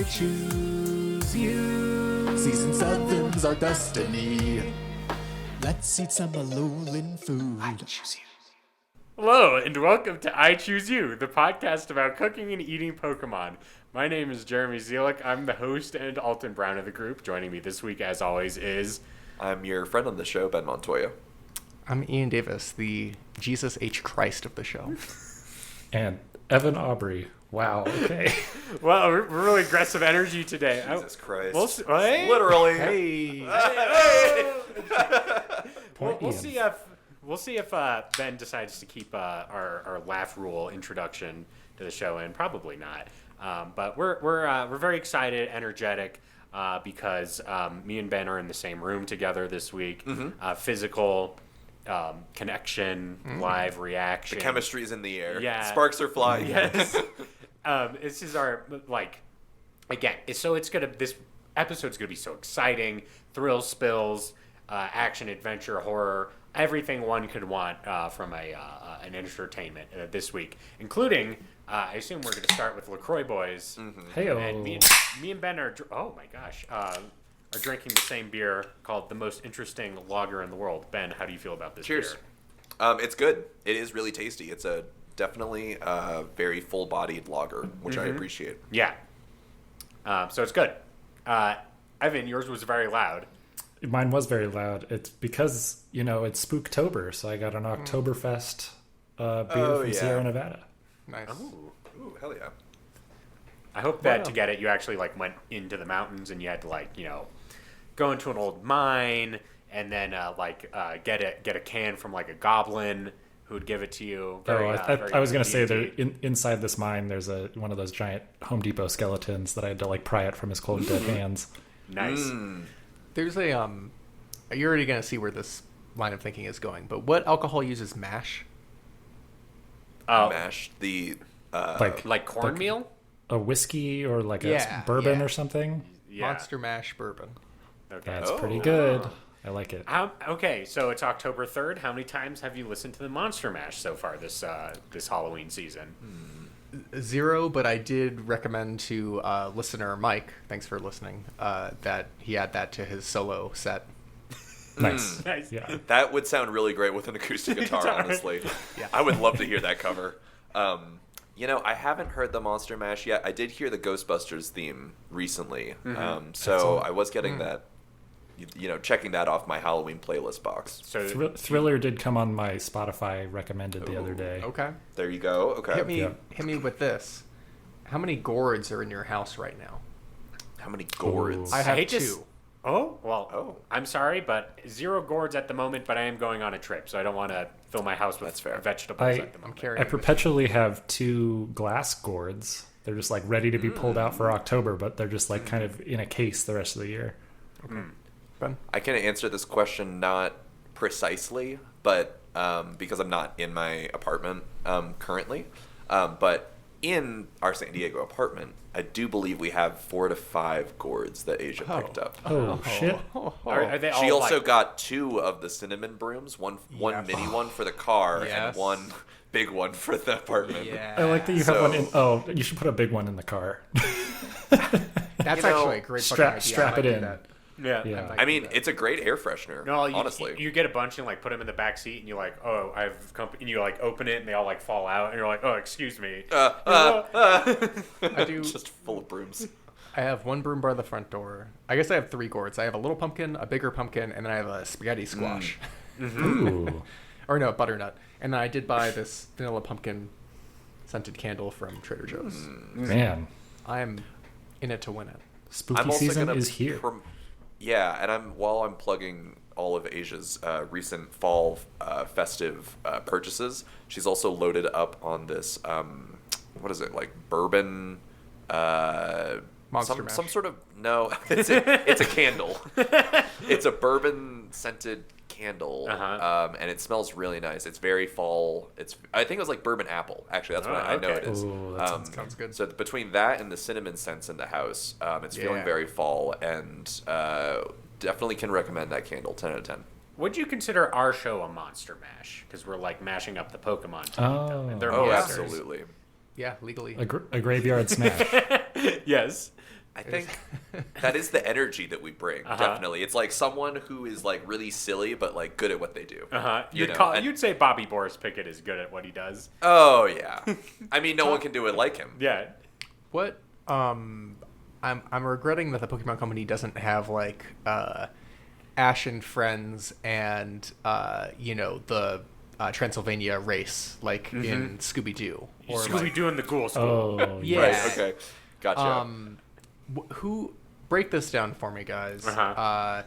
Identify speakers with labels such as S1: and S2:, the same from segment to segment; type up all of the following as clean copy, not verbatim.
S1: choose you. Season 7's our destiny. Let's eat some Alolan food. I choose you.
S2: Hello, and welcome to I Choose You, the podcast about cooking and eating Pokemon. My name is Jeremy Zielik. I'm the host and Alton Brown of the group. Joining me this week, as always, is...
S3: I'm your friend on the show, Ben Montoya.
S4: I'm Ian Davis, the Jesus H. Christ of the show.
S5: And Evan Aubrey. Wow, okay.
S2: Well, we're really aggressive energy today.
S3: Jesus Christ.
S2: Hey?
S3: Literally.
S2: Hey. We'll see if Ben decides to keep our laugh rule introduction to the show in. Probably not. But we're very excited, energetic, because me and Ben are in the same room together this week. Mm-hmm. Physical connection, live reaction.
S3: The chemistry is in the air.
S2: Yeah.
S3: Sparks are flying.
S2: Yes. This is our, this episode's gonna be so exciting. Thrills, spills, action, adventure, horror, everything one could want from an entertainment this week, including, I assume we're gonna start with LaCroix Boys.
S3: Mm-hmm.
S5: Hey-o.
S2: And me and Ben are, are drinking the same beer called the most interesting lager in the world. Ben, how do you feel about this
S3: Cheers.
S2: beer?
S3: It's good. It is really tasty. It's a definitely very full-bodied lager, which I appreciate.
S2: Yeah. So it's good. Evan, yours was very loud.
S5: Mine was very loud. It's because, it's Spooktober, so I got an Oktoberfest beer from Sierra Nevada.
S4: Nice.
S3: Ooh, hell yeah.
S2: I hope that to get it, you actually went into the mountains and you had to go into an old mine and then get a can from a goblin who would give it to you.
S5: I was going to say that inside this mine, there's one of those giant Home Depot skeletons that I had to pry it from his cold dead hands.
S2: Nice.
S4: There's a you're already gonna see where this line of thinking is going, but what alcohol uses mash?
S3: Mash the
S2: like cornmeal?
S5: A whiskey or a bourbon or something.
S2: Yeah.
S4: Monster Mash bourbon.
S2: Okay.
S5: That's pretty good. I like it.
S2: Okay, so it's October 3rd. How many times have you listened to the Monster Mash so far this Halloween season?
S4: 0, but I did recommend to listener Mike, thanks for listening, that he add that to his solo set.
S5: Nice.
S2: Nice.
S5: Yeah.
S3: That would sound really great with an acoustic guitar, honestly.
S4: Yeah.
S3: I would love to hear that cover. I haven't heard the Monster Mash yet. I did hear the Ghostbusters theme recently. So I was getting that, checking that off my Halloween playlist box.
S2: So
S5: Thriller did come on my Spotify recommended the other day.
S4: Okay.
S3: There you go. Okay.
S4: Hit me with this. How many gourds are in your house right now?
S3: How many gourds?
S4: I have
S2: hate
S4: 2.
S2: I'm sorry, but 0 gourds at the moment, but I am going on a trip, so I don't want to fill my house with vegetables at the moment.
S4: I'm
S5: I perpetually have 2 glass gourds. They're just ready to be pulled out for October, but they're just kind of in a case the rest of the year.
S4: Okay. Ben?
S3: I can answer this question not precisely, but because I'm not in my apartment currently, but in our San Diego apartment, I do believe we have 4 to 5 gourds that Asia picked up.
S5: Oh, shit.
S2: Are they all
S3: She also got 2 of the cinnamon brooms, one mini one for the car and one big one for the apartment.
S4: Yeah.
S5: I like that you have one in... Oh, you should put a big one in the car.
S4: That's actually a great fucking idea.
S5: Strap it in.
S2: Yeah.
S3: I mean, it's a great air freshener, honestly.
S2: You get a bunch and put them in the back seat, and you're like, oh, I have company. And you open it, and they all fall out, and you're like, oh, excuse me.
S4: I do.
S3: Just full of brooms.
S4: I have 1 broom by the front door. I guess I have 3 gourds. I have a little pumpkin, a bigger pumpkin, and then I have a spaghetti squash.
S5: Ooh.
S4: Or no, butternut. And then I did buy this vanilla pumpkin scented candle from Trader Joe's.
S5: Man.
S4: I am in it to win it.
S5: Spooky season is here.
S3: And while I'm plugging all of Asia's recent fall festive purchases, she's also loaded up on this, what is it,
S4: Monster
S3: bourbon...
S4: Mash.
S3: Some sort of... No, it's a candle. It's a bourbon-scented candle, and it smells really nice. It's very fall. I think it was bourbon apple. Actually, that's what I know it is.
S5: Ooh, that
S4: Sounds good.
S3: So between that and the cinnamon scents in the house, it's feeling very fall, and definitely can recommend that candle. 10 out of 10.
S2: Would you consider our show a Monster Mash? Because we're mashing up the Pokemon.
S5: Oh,
S2: and they're
S3: Oh,
S2: monsters.
S3: absolutely.
S4: Yeah, legally.
S5: A graveyard smash.
S2: Yes.
S3: I think that is the energy that we bring. Definitely, it's like someone who is like really silly but like good at what they do.
S2: You'd say Bobby Boris Pickett is good at what he does.
S3: Oh yeah, I mean, no one can do it like him.
S2: Yeah.
S4: What? I'm regretting that the Pokemon Company doesn't have like Ash and Friends and the Transylvania race like in Scooby Doo or
S2: Scooby Doo and the Ghoul School.
S5: Oh,
S4: yeah.
S3: Right. Okay. Gotcha.
S4: Who break this down for me, guys?
S2: Uh-huh.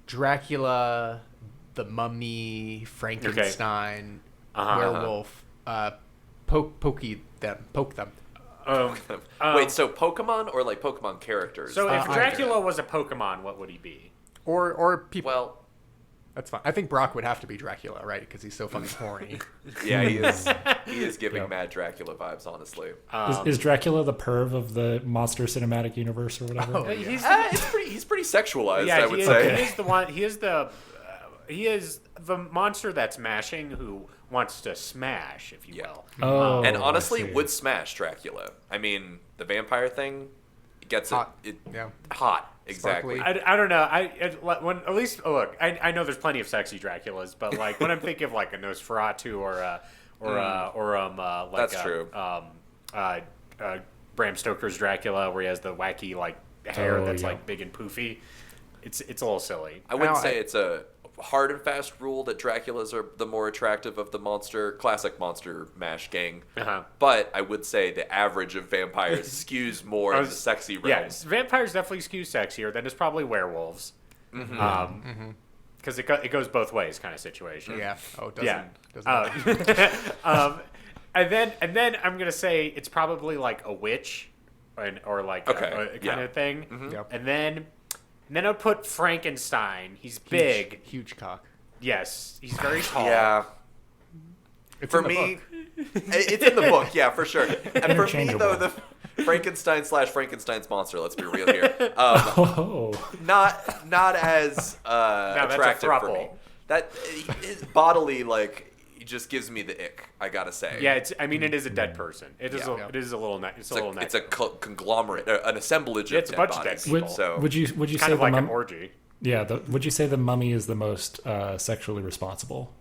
S4: Dracula, the Mummy, Frankenstein, werewolf. Poke them.
S3: Wait, so Pokemon or like Pokemon characters?
S2: So if Dracula was a Pokemon, what would he be?
S4: Or people.
S3: Well,
S4: that's fine. I think Brock would have to be Dracula, right? Because he's so fucking horny.
S3: yeah, he is. He is giving mad Dracula vibes, honestly.
S5: Is Dracula the perv of the Monster Cinematic Universe or whatever?
S4: Oh,
S3: He's pretty sexualized,
S2: Yeah,
S3: I would say.
S2: he is the one. He is the monster that's mashing who wants to smash, if you will.
S5: Oh,
S3: And
S5: I
S3: honestly,
S5: see.
S3: would smash Dracula. I mean, the vampire thing gets
S4: Hot.
S3: it
S4: Yeah.
S3: hot. Exactly.
S4: Sparkly.
S2: I don't know. I know there's plenty of sexy Draculas, but like when I'm thinking of like a Nosferatu
S3: That's true.
S2: Bram Stoker's Dracula, where he has the wacky like hair that's
S5: yeah.
S2: like big and poofy. It's a little silly.
S3: I wouldn't
S4: Now,
S3: say it's a hard and fast rule that Draculas are the more attractive of the classic monster mash gang. But I would say the average of vampires skews more in the sexy realm.
S2: Yes, vampires definitely skew sexier. Then it's probably werewolves. Because it goes both ways, kind of situation.
S4: Yeah. Oh, it doesn't.
S2: Yeah. And then I'm gonna say it's probably like a witch, or like a kind of thing.
S4: Yep.
S2: And then I'll put Frankenstein. He's big.
S4: Huge cock.
S2: Yes, he's very tall.
S3: Yeah.
S4: It's
S3: For
S4: in the
S3: me,
S4: book.
S3: it's in the book, yeah, for sure. And for me,
S5: Interchangeable.
S3: though, the Frankenstein's monster, let's be real here,
S5: Oh.
S3: not as
S2: that's a
S3: attractive for me.
S2: throuple.
S3: That is bodily, like, it just gives me the ick, I gotta say.
S2: Yeah, it is a dead person. It is
S3: Yeah.
S2: it is a little
S3: It's a conglomerate, an assemblage of
S2: It's a
S3: dead
S2: bunch of
S3: bodies.
S2: dead people.
S3: So
S5: Would you say
S2: kind of
S5: the
S2: like an orgy.
S5: would you say the Mummy is the most sexually responsible?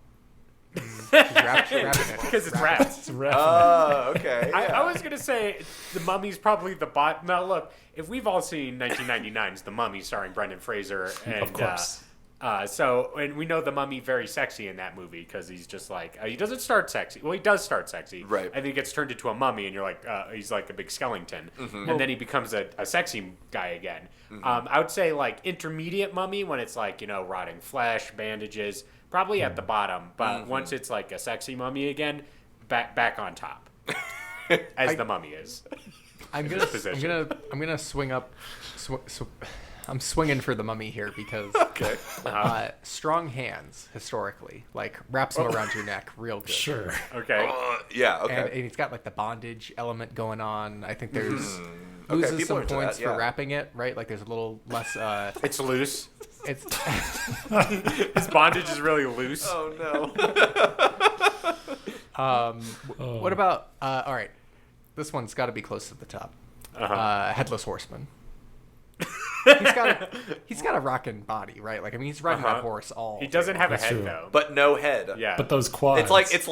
S4: Wrapping it.
S2: Because it's rats.
S3: Oh, okay.
S2: I
S3: yeah.
S2: was gonna say the Mummy's probably the bot. Now look, if we've all seen 1999's The Mummy starring Brendan Fraser, and
S5: Of course.
S2: and we know the Mummy very sexy in that movie because he's just like he doesn't start sexy. Well, he does start sexy,
S3: Right.
S2: And then he gets turned into a mummy, and you're like he's like a big skeleton, and then he becomes a sexy guy again. I would say like intermediate Mummy when it's like rotting flesh, bandages, probably at the bottom, but once it's like a sexy Mummy again, back on top, as the Mummy is.
S4: I'm gonna swing up. I'm swinging for the Mummy here because strong hands historically, like wraps them around your neck real good.
S5: Sure.
S2: Okay.
S3: Yeah, okay.
S4: And he's got like the bondage element going on. I think there's
S3: Okay,
S4: loses
S3: people
S4: some
S3: are into
S4: points
S3: that, yeah.
S4: for wrapping it, right? Like there's a little less.
S2: It's loose.
S4: It's
S2: His bondage is really loose.
S3: Oh, no.
S4: What about? All right, this one's got to be close to the top. Headless Horseman. He's got a rockin' body, right? Like I mean, he's riding that horse all.
S2: He doesn't have a
S5: That's
S2: head
S5: true.
S2: though.
S3: But no head.
S2: Yeah.
S5: But those quads.
S3: It's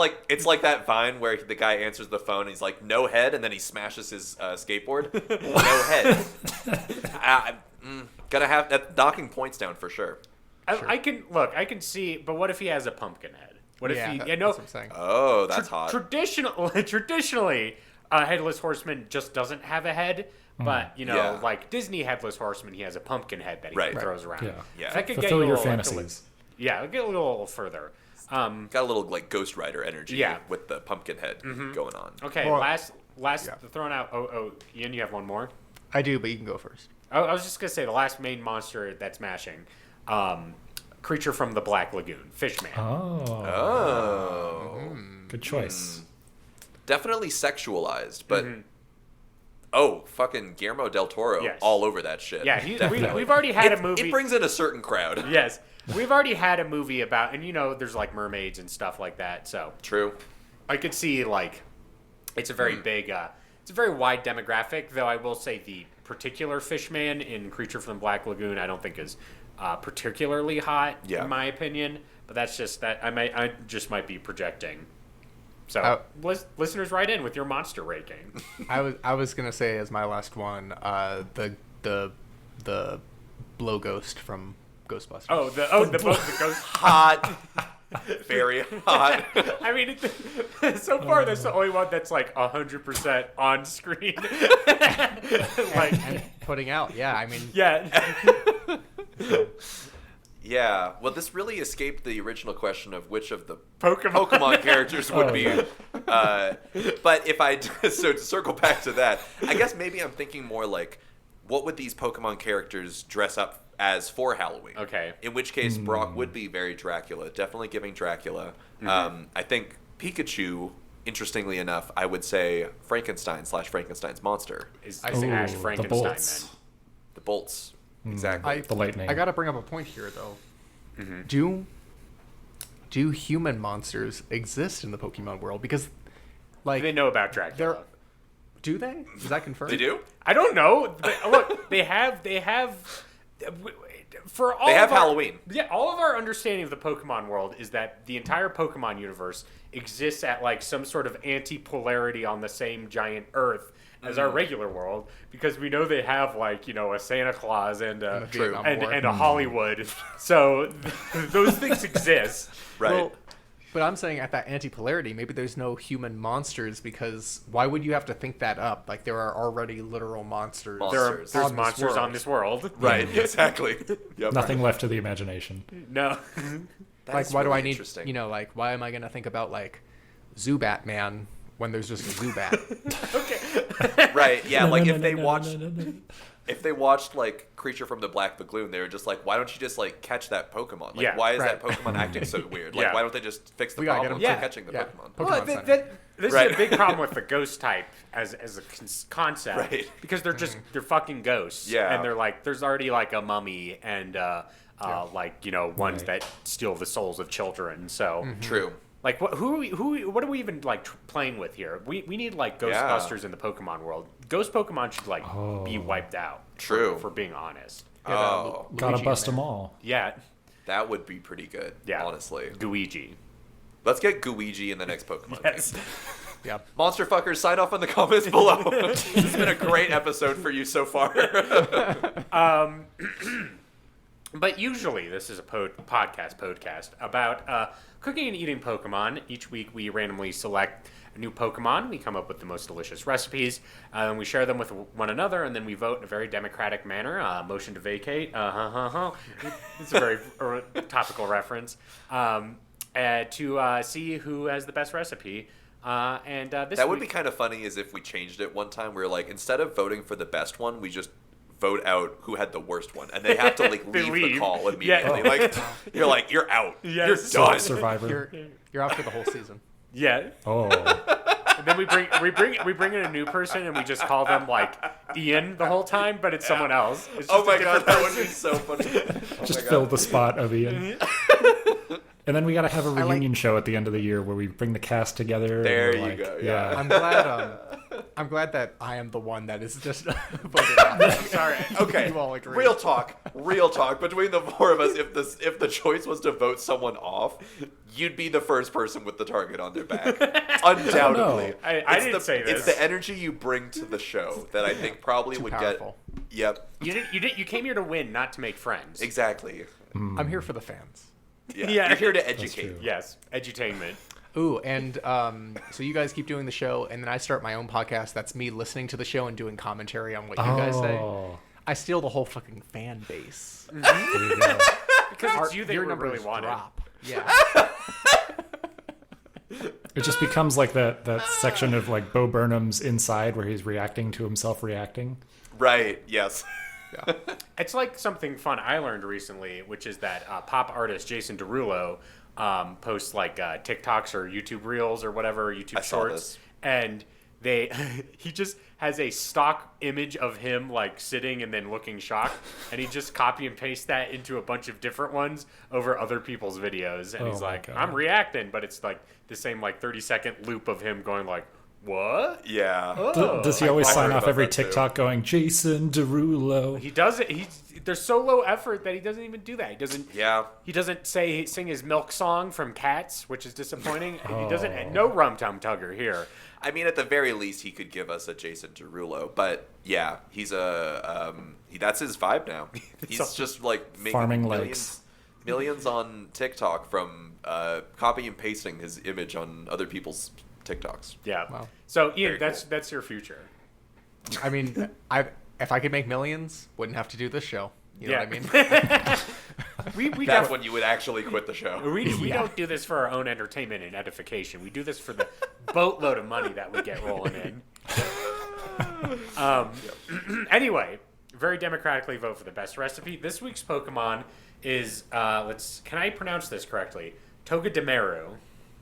S3: like that Vine where the guy answers the phone and he's like, no head, and then he smashes his skateboard. No head. Gonna have that knocking points down for sure.
S2: I can see, but what if he has a pumpkin head? What if he?
S4: that's what I'm saying.
S3: Oh, that's hot.
S2: Traditionally, Headless Horseman just doesn't have a head. But
S3: Yeah.
S2: like Disney Headless Horseman, he has a pumpkin head that he
S3: Right.
S2: throws around.
S5: Yeah.
S3: Yeah.
S2: That could
S5: Fulfill
S2: get
S5: your
S2: little,
S5: fantasies.
S2: Yeah, get a little further.
S3: Got a little like Ghost Rider energy
S2: Yeah.
S3: with the pumpkin head going on.
S2: Okay,
S4: Well,
S2: last
S4: yeah.
S2: thrown out. Oh, Ian, you have one more.
S4: I do, but you can go first.
S2: I was just gonna say the last main monster that's mashing, creature from the Black Lagoon, Fishman.
S3: Oh.
S5: Good choice.
S3: Definitely sexualized, but fucking Guillermo del Toro
S2: Yes.
S3: all over that shit.
S2: Yeah,
S3: Definitely.
S2: we've already had a movie.
S3: It brings in a certain crowd.
S2: Yes, we've already had a movie about, and there's like mermaids and stuff like that. So
S3: True.
S2: I could see like it's a very big it's a very wide demographic. Though I will say the particular Fishman in Creature from the Black Lagoon, I don't think is particularly hot in my opinion. But that's just that I just might be projecting. So listeners, write in with your monster ranking.
S4: I was gonna say as my last one, the blow ghost from Ghostbusters.
S2: The ghost.
S3: Hot. Very hot.
S2: I mean, so far that's the only one that's like 100% on screen. Like
S4: and putting out, yeah. I mean,
S2: yeah.
S3: Yeah, well, this really escaped the original question of which of the
S2: Pokemon
S3: characters would be. But if so to circle back to that, I guess maybe I'm thinking more like, what would these Pokemon characters dress up as for Halloween?
S2: Okay.
S3: In which case, Brock would be very Dracula, definitely giving Dracula. I think Pikachu, interestingly enough, I would say Frankenstein's monster.
S2: I say Ash Frankenstein
S5: the bolts.
S2: then.
S3: The bolts. Exactly.
S5: The lightning.
S4: I gotta bring up a point here though. Do human monsters exist in the Pokemon world? Because, like,
S2: They know about Dracula.
S4: do they? Is that confirmed?
S3: They do?
S2: I don't know. Look, they have for all
S3: They have
S2: of our,
S3: Halloween.
S2: Yeah, all of our understanding of the Pokemon world is that the entire Pokemon universe exists at like some sort of anti-polarity on the same giant Earth as our regular world, because we know they have like, you know, a Santa Claus and a and a Hollywood. So those things exist.
S3: Right.
S4: Well, but I'm saying at that anti-polarity, maybe there's no human monsters, because why would you have to think that up? Like, there are already literal monsters.
S2: There's
S4: on this
S2: monsters
S4: world.
S2: on this world.
S3: Right, exactly. Yep.
S5: Nothing left to the imagination.
S2: No.
S3: That
S4: Like,
S3: is
S4: why do
S3: really
S4: I need,
S3: interesting.
S4: you know, like, why am I going to think about, like, Zubat Man when there's just a Zubat?
S3: Right, yeah, like if they
S5: No,
S3: watched
S5: no, no, no.
S3: if they watched like Creature from the Black Lagoon, they were just like, why don't you just like catch that Pokemon? Like,
S2: Yeah,
S3: why is
S4: right.
S3: that Pokemon acting so weird? Like,
S2: Yeah.
S3: why don't they just fix the
S4: We gotta get
S3: problem
S4: them
S3: for
S2: to-
S3: catching the
S4: yeah.
S3: Pokemon?
S4: Pokemon
S2: Well,
S4: Center.
S2: this
S3: Right.
S2: is a big problem with the ghost type as a concept,
S3: Right.
S2: because they're fucking ghosts.
S3: Yeah.
S2: And they're like, there's already like a mummy and like, you know, ones
S5: Right.
S2: that steal the souls of children. So
S3: True.
S2: like what are we even like playing with here? We need like Ghostbusters in the Pokemon world. Ghost Pokemon should like be wiped out.
S3: True.
S2: For being honest.
S3: Oh,
S5: Gotta
S4: Luigi
S5: bust
S4: in
S5: them
S4: there.
S5: all.
S2: Yeah.
S3: that would be pretty good.
S2: Yeah.
S3: Honestly,
S2: Luigi.
S3: let's get Gooigi in the next Pokemon
S2: Yes.
S3: game.
S4: Yeah.
S3: Monster fuckers, sign off in the comments below. This has been a great episode for you so far.
S2: But usually this is a podcast about cooking and eating Pokemon. Each week we randomly select a new Pokemon. We come up with the most delicious recipes, and we share them with one another, and then we vote in a very democratic manner. Motion to vacate. It's a very topical reference. To see who has the best recipe. This
S3: That would be
S2: week,
S3: kind of funny is if we changed it one time where like instead of voting for the best one, we just vote out who had the worst one, and they have to like
S2: They
S3: leave
S2: leave.
S3: the call immediately.
S2: Yeah.
S3: Like you're out.
S2: Yes.
S3: You're done.
S5: Survivor.
S4: You're out for the whole season.
S2: yeah.
S5: Oh.
S2: And then we bring in a new person, and we just call them like Ian the whole time, but it's someone else. It's
S3: Oh
S2: just
S3: my
S2: a
S3: god,
S2: different
S3: that would be
S2: person.
S3: so funny.
S5: Just fill the spot of Ian. And then we gotta have a reunion show at the end of the year where we bring the cast together. and
S3: There
S5: we're
S3: you
S5: like,
S3: go, yeah.
S4: I'm glad that I am the one that is just voted out. I'm sorry.
S3: Okay,
S4: You all agree.
S3: real talk. Between the four of us, if the choice was to vote someone off, you'd be the first person with the target on their back, undoubtedly.
S2: I didn't say this.
S3: It's the energy you bring to the show that I think probably
S4: Too
S3: would
S4: powerful.
S3: get. Yep,
S2: You came here to win, not to make friends.
S3: exactly.
S4: I'm here for the fans.
S3: Yeah,
S2: Yeah.
S3: you're here to
S5: true.
S3: educate.
S2: Yes, edutainment.
S4: Ooh, and so you guys keep doing the show, and then I start my own podcast. That's me listening to the show and doing commentary on what you guys say.
S5: Oh.
S4: I steal the whole fucking fan base.
S5: There you go.
S2: Because it's you they
S4: Your
S2: were
S4: numbers
S2: really wanted.
S4: drop. Yeah.
S5: It just becomes like that section of like Bo Burnham's Inside where he's reacting to himself reacting.
S3: Right. Yes.
S2: It's like something fun I learned recently, which is that pop artist Jason Derulo posts like TikToks or YouTube Reels or whatever, YouTube
S3: I saw
S2: Shorts,
S3: this.
S2: and he just has a stock image of him like sitting and then looking shocked, and he just copy and paste that into a bunch of different ones over other people's videos, and
S5: Oh
S2: he's
S5: my
S2: like,
S5: God.
S2: I'm reacting, but it's like the same like 30-second loop of him going like, What?
S3: Yeah.
S5: Does he always
S3: I
S5: sign
S3: heard
S5: off
S3: about
S5: every
S3: that, too.
S5: TikTok going, Jason Derulo?
S2: He does it. There's so low effort that he doesn't even do that. He doesn't.
S3: Yeah.
S2: He doesn't sing his milk song from Cats, which is disappointing. He doesn't. No Rum Tum Tugger here.
S3: I mean, at the very least, he could give us a Jason Derulo, but yeah, he's that's his vibe now. He's just like making
S5: Farming
S3: millions on TikTok from copying and pasting his image on other people's TikToks.
S2: Yeah.
S4: Wow.
S2: So Ian,
S3: Very
S2: that's your future.
S4: I mean, if I could make millions, wouldn't have to do this show. You know what I mean?
S2: We
S3: That's when you would actually quit the show.
S2: we don't do this for our own entertainment and edification. We do this for the boatload of money that we get rolling in. Anyway, very democratically vote for the best recipe. This week's Pokemon is can I pronounce this correctly? Togedemaru.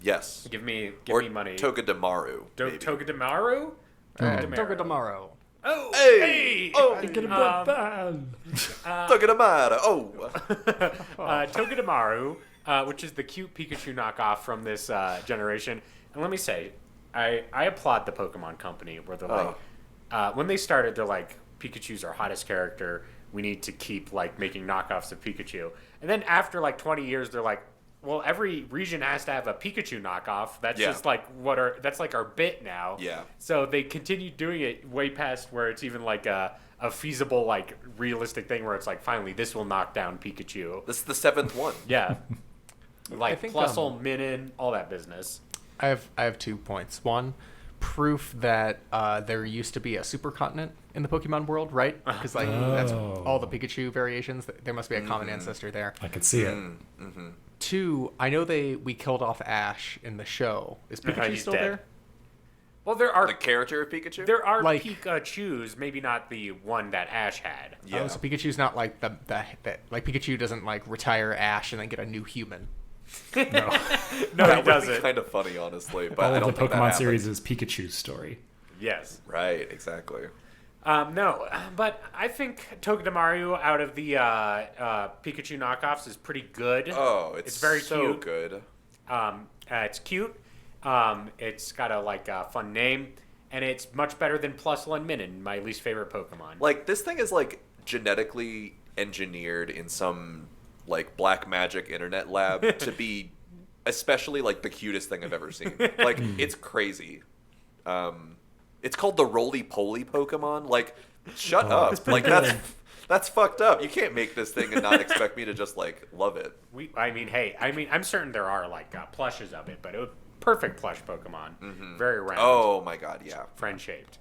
S3: Yes.
S2: Give me money.
S3: Togedemaru. maybe.
S2: Togedemaru?
S4: Togedemaru.
S2: Oh,
S3: Hey! Oh! Togedemaru. Oh!
S2: Togedemaru, which is the cute Pikachu knockoff from this generation. And let me say, I applaud the Pokemon Company where they're like, when they started, they're like, Pikachu's our hottest character. We need to keep like making knockoffs of Pikachu. And then after like 20 years, they're like, well, every region has to have a Pikachu knockoff. That's just like that's like our bit now.
S3: Yeah.
S2: So they continued doing it way past where it's even like a feasible, like realistic thing where it's like, finally, this will knock down Pikachu.
S3: This is the 7th one.
S2: Yeah. Like
S4: think,
S2: Plusle, Minin, all that business.
S4: I have 2 points. One, proof that there used to be a supercontinent in the Pokemon world, right? Because like that's all the Pikachu variations. There must be a common ancestor there.
S5: I could see it.
S3: Mm-hmm.
S4: 2, I know we killed off Ash in the show. Is Pikachu
S2: He's
S4: still
S2: dead.
S4: there?
S2: Well, there are
S3: The character of Pikachu?
S2: there are
S4: Like-
S2: Pikachus, maybe not the one that Ash had.
S3: Yeah.
S4: Oh, so Pikachu's not like the like Pikachu doesn't like retire Ash and then get a new human.
S2: No,
S3: that
S2: he
S3: would be
S2: doesn't.
S3: kind of funny, honestly. But
S5: All
S3: I
S5: of
S3: don't
S5: the
S3: think that
S5: Pokemon
S3: happened.
S5: series is Pikachu's story.
S2: Yes.
S3: Right, exactly.
S2: No, but I think Togedemaru out of the Pikachu knockoffs is pretty good.
S3: Oh, it's
S2: very
S3: so
S2: cute.
S3: good.
S2: It's cute. It's got a fun name, and it's much better than Plusle and Minin, my least favorite Pokemon.
S3: Like, this thing is, like, genetically engineered in some, like, black magic internet lab to be especially, like, the cutest thing I've ever seen. Like, it's crazy. It's called the Roly-Poly Pokemon. Like, shut up. Like, that's fucked up. You can't make this thing and not expect me to just, like, love it.
S2: I'm certain there are like plushes of it, but it was perfect plush Pokemon, very round,
S3: Oh, my God, yeah.
S2: friend shaped.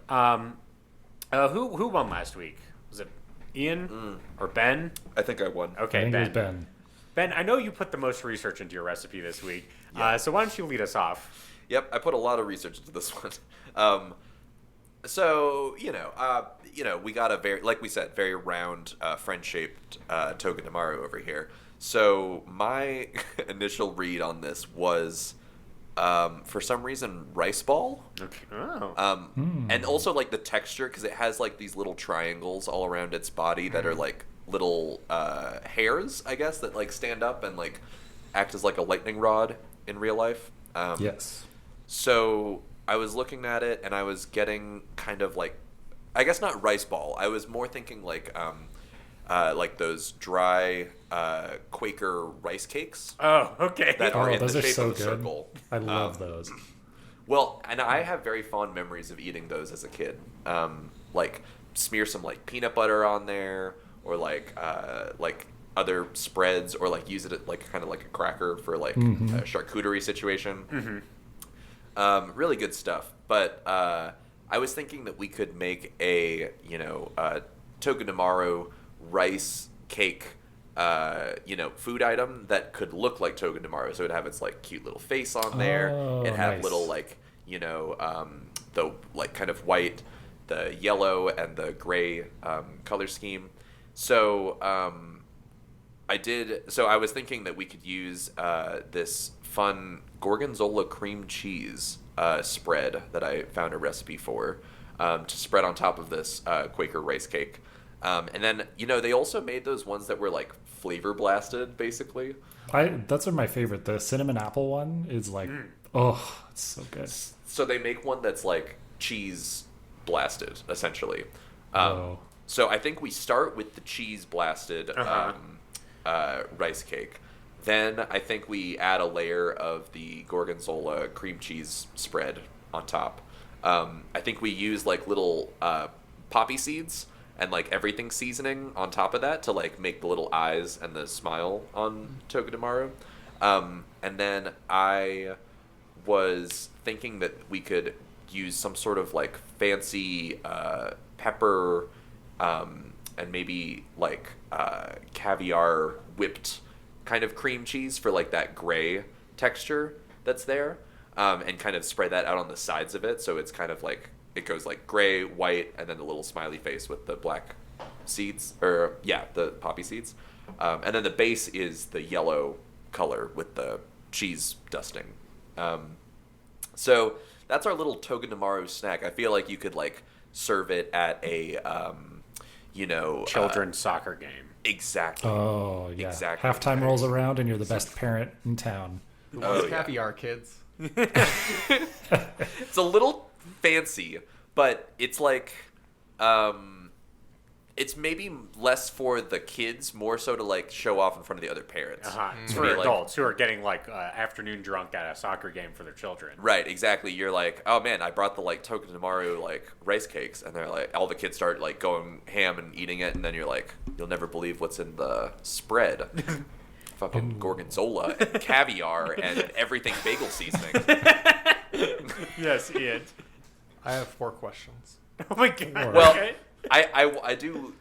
S2: Who won last week? Was it Ian or Ben?
S3: I think I won.
S2: Okay,
S5: I think it was
S2: Ben.
S5: Ben.
S2: Ben, I know you put the most research into your recipe this week, so why don't you lead us off?
S3: Yep, I put a lot of research into this one. So we got a very, like we said, very round, friend-shaped Togedemaru over here. So my initial read on this was, for some reason, rice ball.
S2: Okay. Oh.
S3: And also like the texture, because it has like these little triangles all around its body that are like little hairs, I guess, that like stand up and like act as like a lightning rod in real life.
S5: Yes.
S3: So I was looking at it and I was getting kind of like, I guess not rice ball. I was more thinking like those dry Quaker rice cakes
S2: Oh, okay.
S3: that are in
S5: those
S3: the
S5: are
S3: shape
S5: so
S3: of a
S5: good.
S3: circle.
S5: I love those.
S3: Well, and I have very fond memories of eating those as a kid. Like smear some like peanut butter on there, or like other spreads, or like use it at like kind of like a cracker for like a charcuterie situation. Really good stuff. But I was thinking that we could make a Togedemaru rice cake food item that could look like Togedemaru. So it'd have its like cute little face on there.
S5: Oh,
S3: It'd have
S5: nice.
S3: little like the like kind of white, the yellow, and the gray color scheme. So I was thinking that we could use this fun gorgonzola cream cheese spread that I found a recipe for to spread on top of this Quaker rice cake. And then, they also made those ones that were like flavor blasted, basically.
S5: That's one of my favorite. The cinnamon apple one is like Oh, it's so good.
S3: So they make one that's like cheese blasted, essentially.
S5: Whoa.
S3: So I think we start with the cheese blasted rice cake. Then I think we add a layer of the gorgonzola cream cheese spread on top. I think we use like little poppy seeds and like everything seasoning on top of that to like make the little eyes and the smile on Togedemaru. And then I was thinking that we could use some sort of like fancy pepper and maybe like caviar whipped kind of cream cheese for like that gray texture that's there, and kind of spread that out on the sides of it so it's kind of like it goes like gray, white, and then the little smiley face with the black seeds, or the poppy seeds, and then the base is the yellow color with the cheese dusting. So that's our little Togedemaru snack. I feel like you could like serve it at a
S2: children's soccer game.
S3: Exactly.
S5: Oh, yeah.
S3: Exactly.
S5: Halftime rolls around and you're the best parent in town.
S4: Who wants caviar, kids?
S3: It's a little fancy, but it's like it's maybe less for the kids, more so to like show off in front of the other parents.
S2: It's for adults who are getting like afternoon drunk at a soccer game for their children.
S3: Right, exactly. You're like, oh man, I brought the like Togedemaru like rice cakes, and they're like, all the kids start like going ham and eating it, and then you're like, you'll never believe what's in the spread. Fucking gorgonzola and caviar and everything bagel seasoning.
S2: Yes, Ian.
S4: I have 4 questions.
S2: Oh my god.
S3: Well,
S2: okay.
S3: I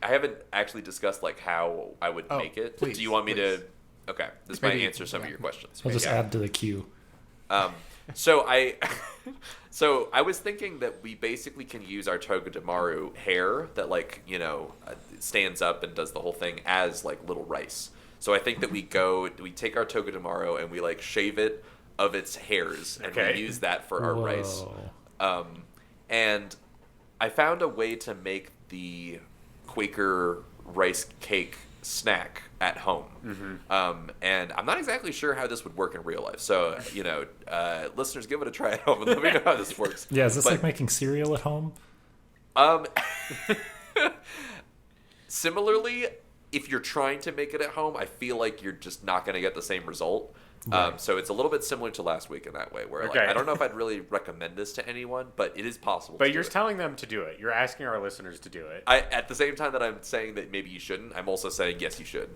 S3: haven't actually discussed like how I would make it.
S4: Please,
S3: Do you want me
S4: please.
S3: to? Okay, this
S4: Maybe,
S3: might answer some of your questions.
S5: I'll just add to the queue.
S3: So I was thinking that we basically can use our Togedemaru hair that like stands up and does the whole thing as like little rice. So I think that we take our Togedemaru and we like shave it of its hairs and we use that for our rice. And I found a way to make the Quaker rice cake snack at home. And I'm not exactly sure how this would work in real life. So, listeners, give it a try at home and let me know how this works.
S5: Yeah, is this like making cereal at home?
S3: Similarly, if you're trying to make it at home, I feel like you're just not going to get the same result.
S5: Right.
S3: So it's a little bit similar to last week in that way, where like, I don't know if I'd really recommend this to anyone, but it is possible.
S2: But you're telling them to do it. You're asking our listeners to do it.
S3: At the same time that I'm saying that maybe you shouldn't, I'm also saying yes, you should.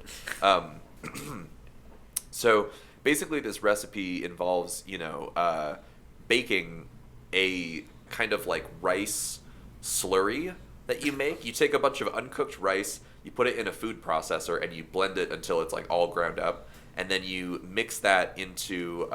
S3: So basically, this recipe involves baking a kind of like rice slurry that you make. You take a bunch of uncooked rice, you put it in a food processor, and you blend it until it's like all ground up. And then you mix that into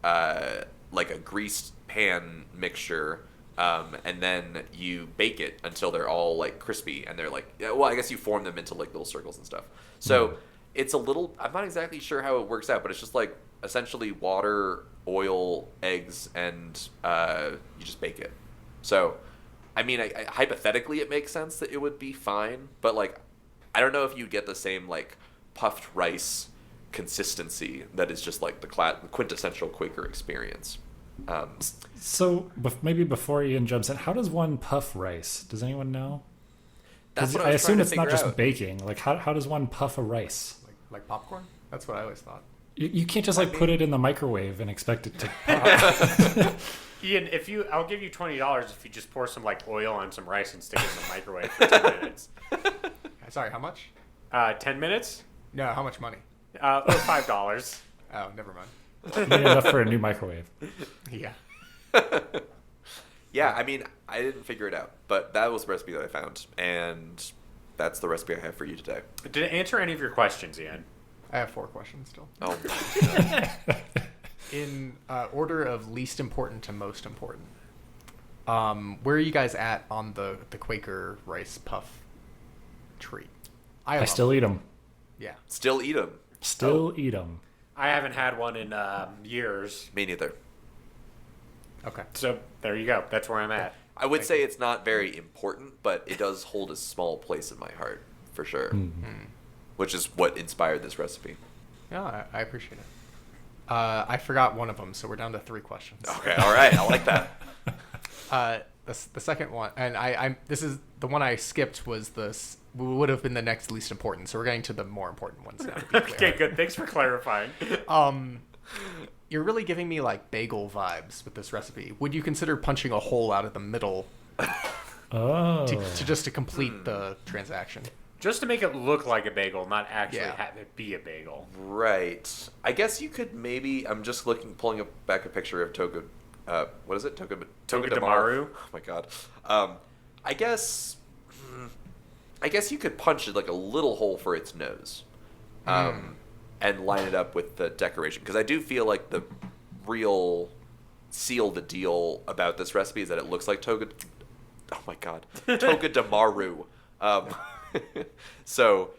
S3: like a greased pan mixture, and then you bake it until they're all like crispy, and they're like, I guess you form them into like little circles and stuff. So it's a little, I'm not exactly sure how it works out, but it's just like essentially water, oil, eggs, and you just bake it. So, I mean, hypothetically it makes sense that it would be fine, but like, I don't know if you get the same like puffed rice consistency that is just like the quintessential Quaker experience.
S5: So maybe before Ian jumps in, how does one puff rice? Does anyone know?
S3: That's what
S5: I
S3: I was
S5: assume
S3: trying to
S5: it's not
S3: figure
S5: just
S3: out.
S5: baking. Like how does one puff a rice?
S4: Like popcorn? That's what I always thought.
S5: You can't just put it in the microwave and expect it to pop.
S2: Ian, I'll give you $20 if you just pour some like oil on some rice and stick it in the microwave for 10 minutes.
S4: Sorry, how much?
S2: 10 minutes?
S4: No, how much money?
S2: Or $5.
S4: Oh, never mind.
S5: You need enough for a new microwave.
S4: Yeah.
S3: Yeah, I mean, I didn't figure it out, but that was the recipe that I found, and that's the recipe I have for you today.
S2: Did it answer any of your questions, Ian?
S4: I have 4 questions still.
S3: Oh,
S4: In order of least important to most important, where are you guys at on the Quaker rice puff treat?
S5: I
S4: love
S5: still
S4: it.
S5: eat them.
S4: Yeah.
S3: still eat them.
S5: Still eat them.
S2: I haven't had one in years.
S3: Me neither.
S4: Okay.
S2: So there you go. That's where I'm at.
S3: I would say it's not very important, but it does hold a small place in my heart, for sure. Which is what inspired this recipe.
S4: Yeah, I appreciate it. I forgot one of them, so we're down to 3 questions.
S3: Okay, all right, I like that.
S4: The second one, and this is the one I skipped, was this would have been the next least important. So we're getting to the more important ones now. To be clear.
S2: Okay, good. Thanks for clarifying.
S4: You're really giving me like bagel vibes with this recipe. Would you consider punching a hole out of the middle to complete the transaction?
S2: Just to make it look like a bagel, not actually
S4: Yeah.
S2: have it be a bagel.
S3: Right. I guess you could maybe. I'm just pulling back a picture of what is it?
S2: Togedemaru.
S3: Oh my god. I guess you could punch it like a little hole for its nose, and line it up with the decoration. Because I do feel like the real seal the deal about this recipe is that it looks like Togedemaru. So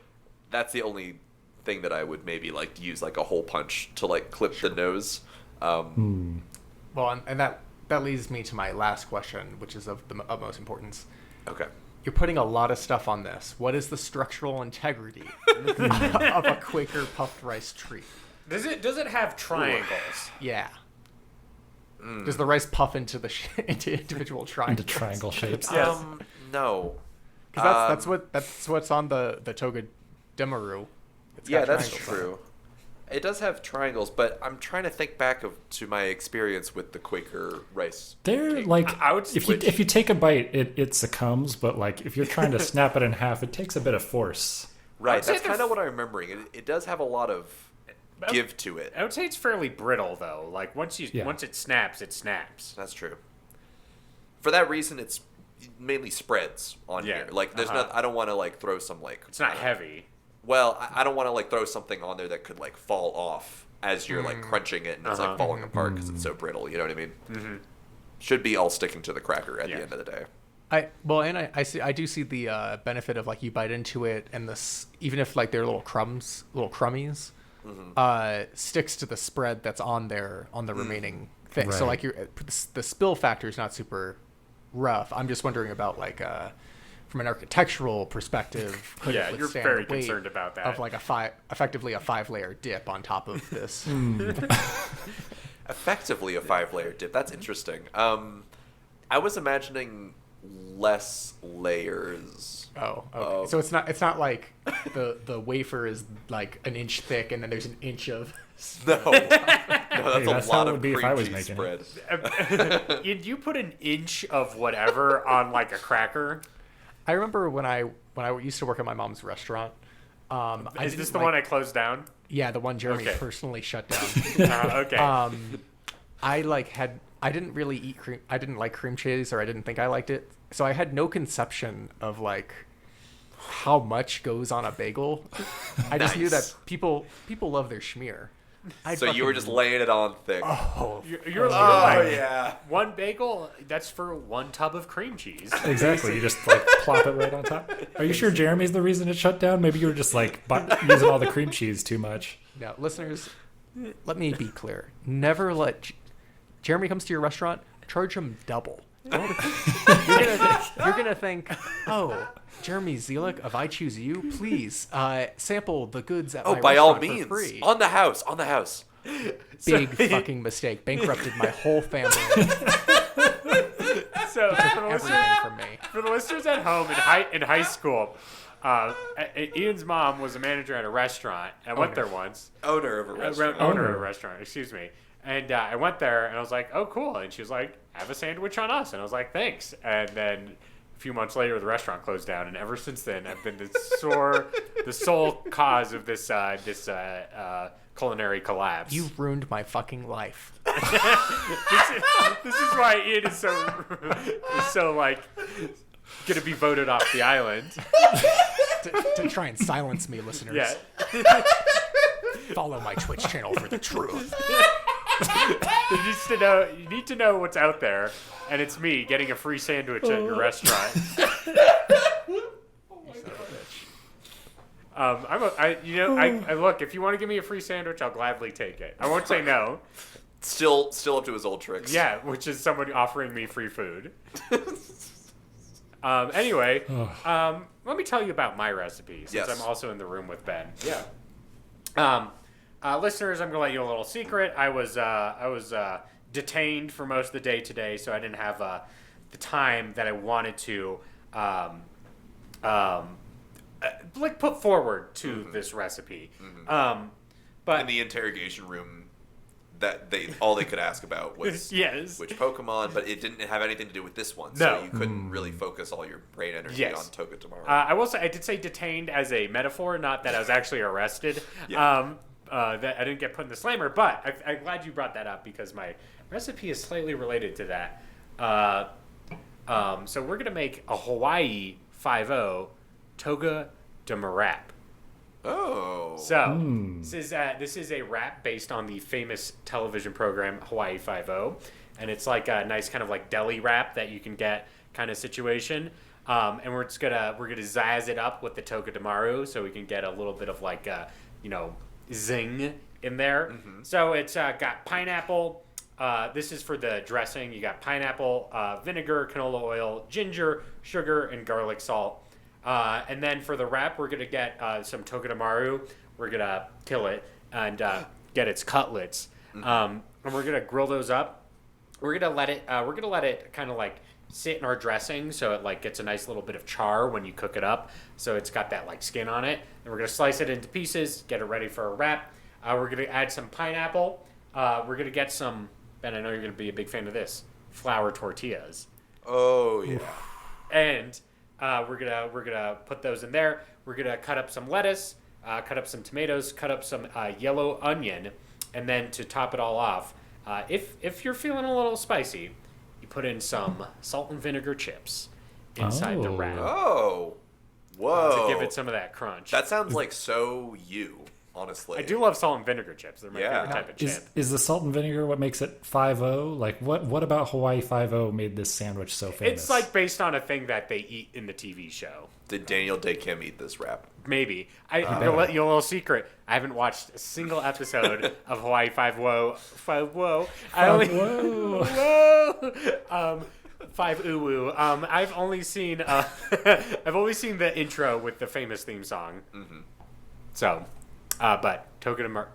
S3: that's the only thing that I would maybe like use like a hole punch to like clip the nose.
S4: Well, and that leads me to my last question, which is of the utmost importance.
S3: Okay.
S4: You're putting a lot of stuff on this. What is the structural integrity of a Quaker puffed rice treat?
S2: Does it have triangles?
S4: Yeah. Does the rice puff into into individual triangles?
S5: Into triangle shapes.
S2: Yes.
S3: No.
S4: Because that's what's on the Togedemaru.
S3: Yeah, that's true. It does have triangles, but I'm trying to think back to my experience with the Quaker rice.
S5: They're
S3: cake.
S5: like, if you take a bite, it succumbs. But like, if you're trying to snap it in half, it takes a bit of force.
S3: Right, that's kind of what I'm remembering. It does have a lot of give to it.
S2: I would say it's fairly brittle though. Like once it snaps, it snaps.
S3: That's true. For that reason, it's mainly spreads on here. Like there's not. I don't want to like throw some like.
S2: It's not heavy.
S3: Well, I don't want to like throw something on there that could like fall off as you're like crunching it and it's like falling apart because it's so brittle. You know what I mean? Mm-hmm. Should be all sticking to the cracker at the end of the day.
S4: I do see the benefit of like you bite into it and this, even if like they're little crummies, sticks to the spread that's on there on the remaining thing.
S5: Right.
S4: So like the spill factor is not super rough. I'm just wondering about like from an architectural perspective, could it
S2: you're
S4: withstand
S2: very
S4: the weight
S2: concerned about that.
S4: of like effectively a 5-layer dip on top of this.
S3: Effectively a 5-layer dip. That's interesting. I was imagining less layers.
S4: Oh, okay. So it's not like the wafer is like an inch thick and then there's an inch of
S3: No, that's a
S5: how
S3: lot
S5: it
S3: of
S5: would be if
S3: cream
S5: I was
S3: cheese
S5: making
S3: spread.
S2: You put an inch of whatever on like a cracker.
S4: I remember when I used to work at my mom's restaurant.
S2: Is this the one I closed down?
S4: Yeah, the one Jeremy
S2: Okay.
S4: personally shut down.
S2: Okay.
S4: I didn't really eat cream. I didn't like cream cheese, or I didn't think I liked it. So I had no conception of like how much goes on a bagel. I just knew that people love their schmear.
S3: So you were just laying it on thick.
S2: You're like,
S3: yeah.
S2: one bagel, that's for one tub of cream cheese.
S5: Exactly. You just like plop it right on top. Are you sure Jeremy's the reason it shut down? Maybe you were just like using all the cream cheese too much.
S4: Now, listeners, let me be clear. Never let Jeremy comes to your restaurant, charge him double. You're gonna think, oh, Jeremy Zielik of I Choose You, please sample the goods at my
S3: by all
S4: restaurant
S3: means,
S4: for free.
S3: on the house.
S4: Big fucking mistake. Bankrupted my whole family.
S2: So
S4: Everything from me.
S2: for the listeners at home in high school, Ian's mom was a manager at a restaurant. I went there once.
S3: Owner of a restaurant.
S2: Owner of a restaurant, excuse me. And I went there, and I was like, oh, cool. And she was like, have a sandwich on us. And I was like, thanks. And then a few months later, the restaurant closed down. And ever since then, I've been the sole cause of this culinary collapse.
S4: You've ruined my fucking life.
S2: This is why Ian is so like going to be voted off the island.
S4: to try and silence me, listeners.
S2: Yeah.
S4: Follow my Twitch channel for the truth.
S2: You need to know what's out there, and it's me getting a free sandwich at your restaurant. I look, if you want to give me a free sandwich, I'll gladly take it. I won't say no.
S3: Still up to his old tricks.
S2: Yeah, which is somebody offering me free food. Anyway, let me tell you about my recipe, since
S3: Yes.
S2: I'm also in the room with Ben.
S3: Yeah.
S2: listeners, I'm gonna let you a little secret. I was detained for most of the day today, so I didn't have the time that I wanted to like put forward to this recipe. But
S3: In the interrogation room, that all they could ask about was
S2: yes.
S3: which Pokemon, but it didn't have anything to do with this one,
S2: No.
S3: so you couldn't really focus all your brain energy
S2: Yes.
S3: on Togedemaru.
S2: I will say I did say detained as a metaphor, not that I was actually arrested.
S3: Yeah.
S2: That I didn't get put in the slammer, but I'm glad you brought that up because my recipe is slightly related to that. So we're gonna make a Hawaii 5-0 Togedemaru wrap.
S3: Oh.
S2: So this is a wrap based on the famous television program Hawaii 5-0, and it's like a nice kind of like deli wrap that you can get kind of situation. And we're gonna zazz it up with the Togedemaru so we can get a little bit of like zing in there. So it's got pineapple. This is for the dressing. You got pineapple, vinegar, canola oil, ginger, sugar, and garlic salt. And then for the wrap, we're gonna get some Togedemaru. We're gonna kill it and get its cutlets, and we're gonna grill those up. We're gonna let it kind of like sit in our dressing, so it like gets a nice little bit of char when you cook it up. So it's got that like skin on it, and we're gonna slice it into pieces, get it ready for a wrap. We're gonna add some pineapple. We're gonna get some. Ben, I know you're gonna be a big fan of this flour tortillas.
S3: Oh yeah.
S2: And we're gonna put those in there. We're gonna cut up some lettuce, cut up some tomatoes, cut up some yellow onion, and then to top it all off, if you're feeling a little spicy, you put in some salt and vinegar chips inside the wrap
S3: Oh. Whoa.
S2: to give it some of that crunch.
S3: That sounds like so you, honestly.
S2: I do love salt and vinegar chips. They're my
S3: Yeah.
S2: favorite type of chip.
S5: Is the salt and vinegar what makes it 5-0? Like, what about Hawaii 5-0 made this sandwich so famous?
S2: It's like based on a thing that they eat in the TV show.
S3: Did Daniel Day Kim eat this wrap?
S2: Maybe. I'll let you a little secret. I haven't watched a single episode of Hawaii 5-0. 5-0. I only whoa. 5-uwu. I've only seen the intro with the famous theme song. So, but Togedemaru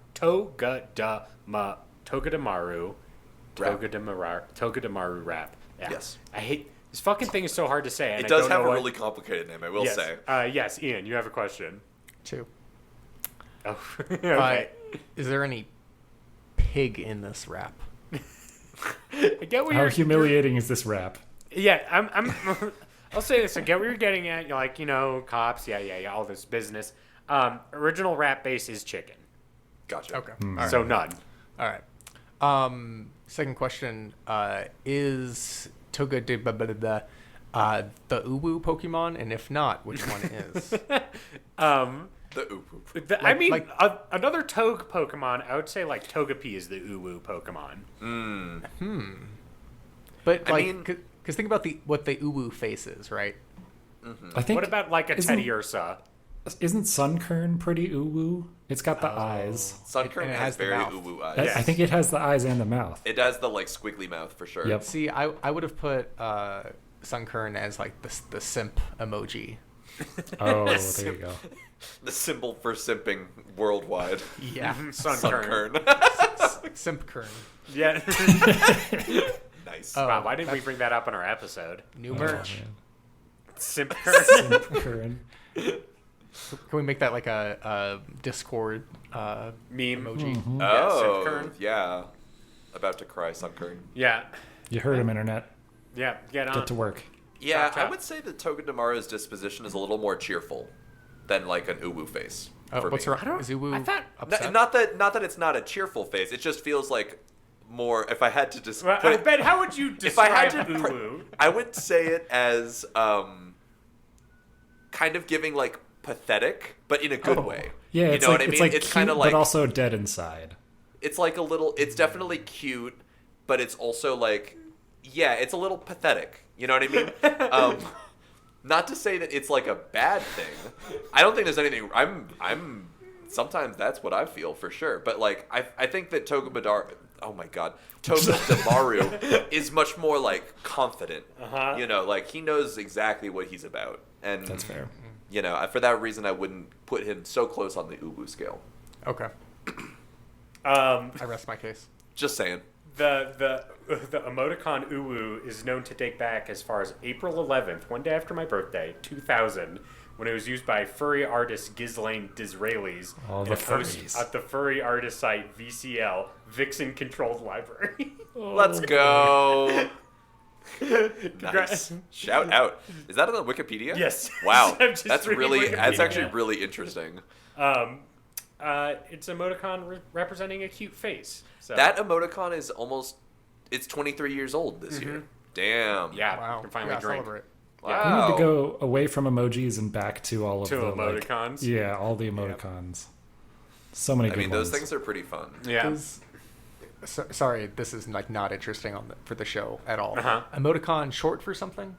S2: wrap. Yeah.
S3: Yes.
S2: I hate this fucking thing is so hard to say. And
S3: It
S2: I
S3: does
S2: don't
S3: have
S2: know
S3: a
S2: what-
S3: really complicated name, I will
S2: yes.
S3: say.
S2: Yes, Ian, you have a question.
S4: 2.
S2: Oh, okay.
S4: Is there any pig in this wrap?
S2: I get what
S5: How
S2: you're
S5: humiliating is this rap?
S2: Yeah, I'm I'll say this. I get what you're getting at. You're like, cops. Yeah, all this business. Original rap base is chicken.
S3: Gotcha.
S4: Okay. All right.
S2: So none.
S4: All right. Second question: is Togedemaru the uwu Pokemon, and if not, which one is?
S3: The Uwu.
S2: Another Toge Pokemon. I would say like Togepi is the Uwu Pokemon.
S4: But
S3: I
S4: like,
S3: mean-
S4: because think about what the uwu face is, right?
S5: I think.
S2: What about like a Teddy Ursa?
S5: Isn't Sunkern pretty uwu? It's got the eyes.
S3: Sunkern
S4: and it
S3: has
S4: has the
S3: very
S4: mouth.
S3: Uwu eyes.
S2: Yes.
S5: I think it has the eyes and the mouth.
S3: It has the like squiggly mouth for sure.
S5: Yep.
S4: See, I would have put Sunkern as like the simp emoji.
S5: Oh, there you go.
S3: The symbol for simping worldwide.
S4: Yeah,
S2: Sunkern.
S4: Simpkern.
S2: Yeah.
S3: Nice.
S4: Oh.
S2: Wow, why didn't we bring that up in our episode?
S4: New merch.
S2: Simpkern.
S5: Sunkern.
S4: Can we make that like a Discord
S2: Meme.
S4: emoji?
S3: Oh,
S2: Sunkern.
S3: yeah. About to cry, Sunkern.
S2: Yeah.
S5: You heard him, internet.
S2: Yeah. Get on.
S5: Get to work.
S3: Yeah,
S2: Chop, chop.
S3: I would say that Togedemaru's disposition is a little more cheerful than like an Uwu face.
S4: Oh,
S3: for
S4: what's
S3: me.
S4: her? Is Uwu
S2: I thought-
S4: upset?
S3: Not that it's not a cheerful face. It just feels like more. If I had to just
S2: Well,
S3: put it,
S2: Ben, how would you
S3: if I
S2: describe
S3: had to,
S2: Uwu?
S3: I would say it as kind of giving like pathetic, but in a good way.
S5: Yeah,
S3: you
S5: it's
S3: know
S5: like,
S3: what I mean.
S5: It's like
S3: It's
S5: cute,
S3: kind of like
S5: but also dead inside.
S3: it's like a little. It's definitely cute, but it's also like, yeah, it's a little pathetic. You know what I mean? Not to say that it's like a bad thing. I don't think there's anything. I'm. Sometimes that's what I feel for sure. But like, I think that Togedemaru. Oh my God, Togedemaru is much more like confident. You know, like he knows exactly what he's about, and
S5: That's fair.
S3: You know, for that reason, I wouldn't put him so close on the Uwu scale.
S4: Okay. I rest my case.
S3: Just saying.
S2: The emoticon uwu is known to date back as far as April 11th, one day after my birthday, 2000, when it was used by furry artist Ghislaine Disraelis
S5: All the
S2: and host
S5: furries.
S2: at the furry artist site VCL, Vixen Controlled Library.
S3: Let's go.
S2: Congra-
S3: Nice. Shout out. Is that on the Wikipedia?
S2: Yes.
S3: Wow.
S2: I'm just
S3: That's
S2: reading
S3: really. That's
S2: Wikipedia.
S3: actually really interesting.
S2: It's emoticon representing a cute face. So
S3: That emoticon is almost. It's 23 years old this year. Damn.
S2: yeah,
S4: Wow.
S2: you can finally
S4: Yeah,
S2: drink.
S4: celebrate.
S3: Wow.
S5: We need to go away from emojis and back to all of
S2: To
S5: the
S2: emoticons.
S5: yeah, all the emoticons. So many
S3: I
S5: good
S3: mean, those
S5: ones.
S3: things are pretty fun.
S2: Yeah.
S4: Sorry, this is like not interesting for the show at all.
S2: Uh-huh.
S4: Emoticon short for something?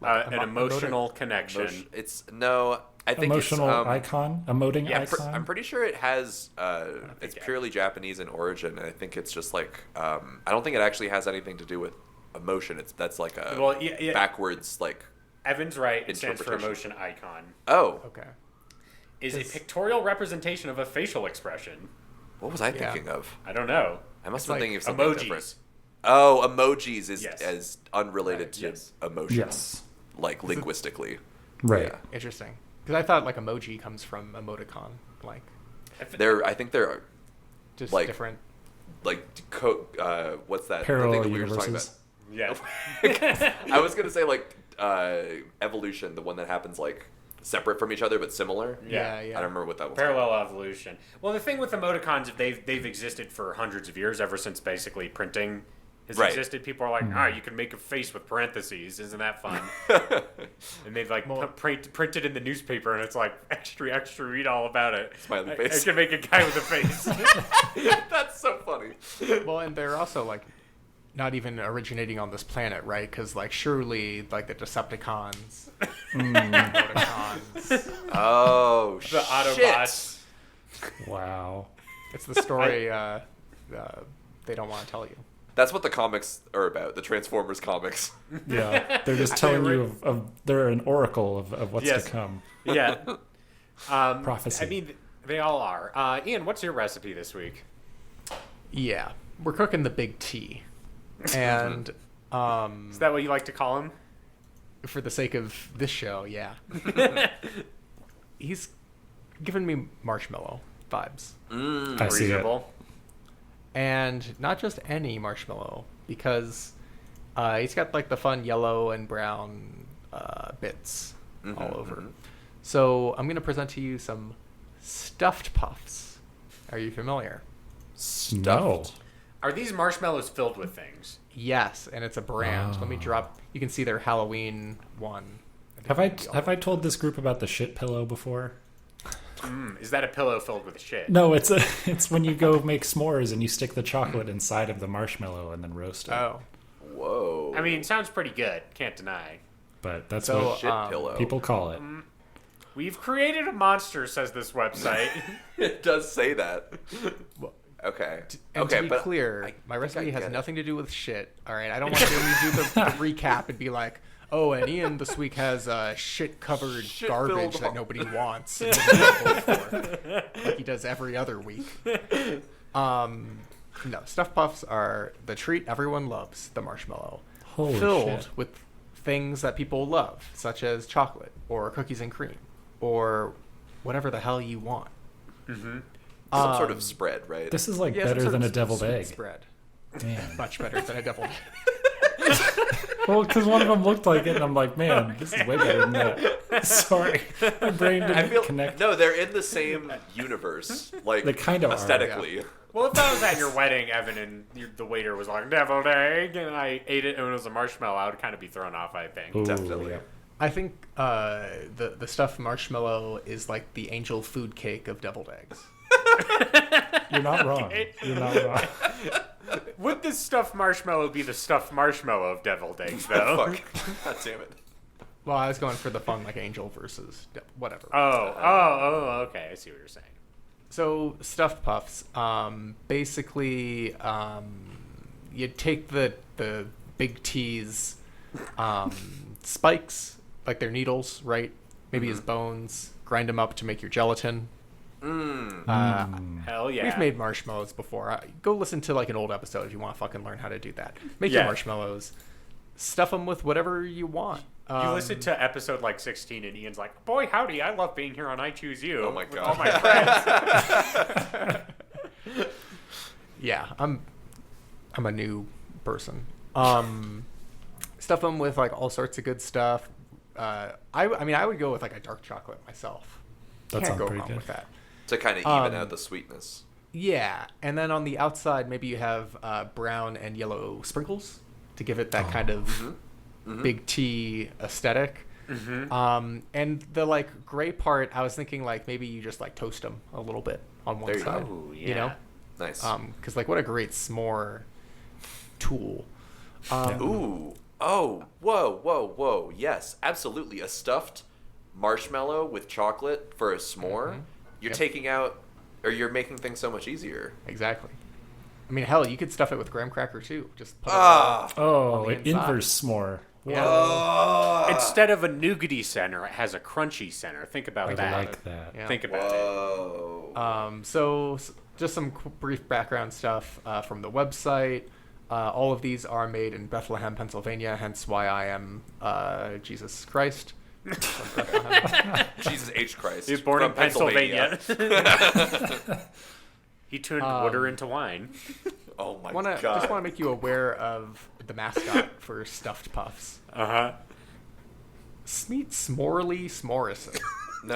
S2: An emotional connection.
S3: It's no. I think
S5: Emotional
S3: it's,
S5: icon, emoting
S2: yeah,
S5: icon.
S3: I'm pretty sure it has. It's
S2: think-
S3: purely Japanese in origin. And I think it's just like. I don't think it actually has anything to do with emotion. That's like a
S2: Well, yeah.
S3: backwards like.
S2: Evan's right. It stands for
S3: Interpretation.
S2: emotion icon.
S3: Oh,
S4: Okay.
S2: Is a pictorial representation of a facial expression.
S3: what was I thinking of?
S2: I don't know.
S3: I must
S4: It's
S3: have
S4: like
S3: been thinking of something
S2: Emojis.
S3: different. Oh, emojis is
S2: Yes.
S3: as unrelated
S2: Right,
S3: to
S2: yes.
S3: emotion,
S5: Yes.
S3: like linguistically.
S5: Right.
S3: Yeah.
S4: Interesting. Because I thought like emoji comes from emoticon, like
S3: I think they're
S4: just
S3: Like-
S4: different.
S3: like what's that? the
S5: Parallel
S3: thing that we were just talking
S5: universes.
S2: Yeah.
S3: about? I was gonna say like evolution, the one that happens like separate from each other but similar.
S2: Yeah.
S3: I don't remember what that was.
S2: Parallel evolution. Well, the thing with emoticons, they've existed for hundreds of years, ever since basically printing has
S3: Right.
S2: existed. People are like, you can make a face with parentheses. Isn't that fun? And they've like printed in the newspaper, and it's like extra, read all about it.
S3: Smiley
S2: I
S3: face.
S2: can make a guy with a face.
S3: That's so funny.
S4: Well, and they're also like not even originating on this planet, right? Because like surely like the Decepticons, emoticons.
S3: Oh
S2: The
S3: shit.
S2: Autobots.
S5: Wow.
S4: It's the story they don't want to tell you.
S3: That's what the comics are about. The Transformers comics.
S5: Yeah. They're just telling you of they're an oracle of what's
S2: Yes.
S5: to come.
S2: Yeah.
S5: Prophecy.
S2: I mean, they all are. Ian, what's your recipe this week?
S4: Yeah, we're cooking the big T, and
S2: Is that what you like to call him?
S4: for the sake of this show, yeah, he's giving me marshmallow vibes,
S5: I see it.
S2: Reasonable.
S4: and not just any marshmallow because he's got like the fun yellow and brown bits all over. So I'm gonna present to you some stuffed puffs. Are you familiar?
S5: No.
S2: Are these marshmallows filled with things?
S4: Yes, and it's a brand. Let me drop. You can see their Halloween one.
S5: Have I told this group about the shit pillow before?
S2: Is that a pillow filled with shit?
S5: No, it's when you go make s'mores and you stick the chocolate inside of the marshmallow and then roast it.
S4: Oh,
S3: Whoa.
S2: I mean, sounds pretty good. Can't deny.
S5: But that's
S4: So,
S5: what
S3: shit pillow.
S5: people call it.
S2: We've created a monster, says this website.
S3: It does say that.
S4: Well,
S3: Okay.
S4: and
S3: okay,
S4: to be
S3: but
S4: clear,
S3: I
S4: my
S3: think
S4: recipe
S3: I
S4: has
S3: get it.
S4: nothing to do with shit. All right, I don't want to do the recap and be like, "Oh, and Ian this week has shit-covered
S3: Shit-filled
S4: garbage that
S3: hole."
S4: nobody wants," and doesn't vote for, like he does every other week. No, stuffed puffs are the treat everyone loves. The marshmallow,
S5: Holy
S4: filled
S5: shit.
S4: with things that people love, such as chocolate or cookies and cream or whatever the hell you want.
S3: some sort of spread, right?
S5: This is like
S4: Yeah, some
S5: better
S4: sort
S5: than
S4: of
S5: a deviled
S4: sweet
S5: egg.
S4: spread.
S5: Man.
S4: Much better than a deviled egg.
S5: Well, because one of them looked like it, and I'm like, man, this is way better than that. Sorry, my brain didn't
S3: I feel
S5: connect.
S3: no, they're in the same universe, like
S5: They kind of are,
S3: aesthetically.
S2: Well, if I was at your wedding, Evan, and the waiter was like, deviled egg, and I ate it and it was a marshmallow, I would kind of be thrown off, I think.
S5: Ooh,
S3: Definitely.
S5: yeah.
S4: I think the stuffed marshmallow is like the angel food cake of deviled eggs.
S5: You're not wrong. You're not wrong.
S2: Would this stuffed marshmallow be the stuffed marshmallow of deviled eggs, though?
S3: Fuck. God damn it.
S4: Well, I was going for the fun like angel versus whatever.
S2: Oh, okay. I see what you're saying.
S4: So stuffed puffs, basically, you take the big T's spikes, like they're needles, right? Maybe as bones, grind them up to make your gelatin,
S2: Hell yeah.
S4: We've made marshmallows before. Go listen to like an old episode if you want to fucking learn how to do that. Make your marshmallows. Stuff them with whatever you want.
S2: You listened to episode like 16 and Ian's like, boy, howdy, I love being here on I Choose You.
S3: Oh my
S2: with
S3: God.
S2: all my friends.
S4: Yeah, I'm a new person. Stuff them with like all sorts of good stuff. I mean, I would go with like a dark chocolate myself.
S5: That
S4: Can't
S5: sounds
S4: go
S5: pretty
S4: wrong
S5: good.
S4: with that.
S3: To kind of even out the sweetness.
S4: Yeah, and then on the outside, maybe you have brown and yellow sprinkles to give it that kind of big T aesthetic. And the like gray part, I was thinking like maybe you just like toast them a little bit on one
S3: There you go.
S4: side.
S2: Ooh, yeah.
S4: You know,
S3: Nice.
S4: because like what a great s'more tool.
S3: Ooh. Oh. Whoa. Yes, absolutely. A stuffed marshmallow with chocolate for a s'more. You're taking out, or you're making things so much easier.
S4: Exactly. I mean, hell, you could stuff it with graham cracker too. Just put
S5: Oh,
S4: the
S5: an
S4: inside.
S5: inverse s'more.
S4: yeah.
S2: Instead of a nougaty center, it has a crunchy center. Think about
S5: I
S2: that.
S5: like that.
S4: Yeah.
S2: Think about it.
S3: Whoa.
S4: So just some brief background stuff from the website. All of these are made in Bethlehem, Pennsylvania, hence why I am Jesus Christ. From Bethlehem.
S3: Jesus H. Christ.
S2: He was born in
S3: From
S2: Pennsylvania. He turned water into wine.
S3: Oh my
S4: Just
S3: God.
S4: want to make you aware of the mascot for stuffed puffs.
S2: Uh-huh.
S4: Smeet Smorely Smorrison.
S3: No.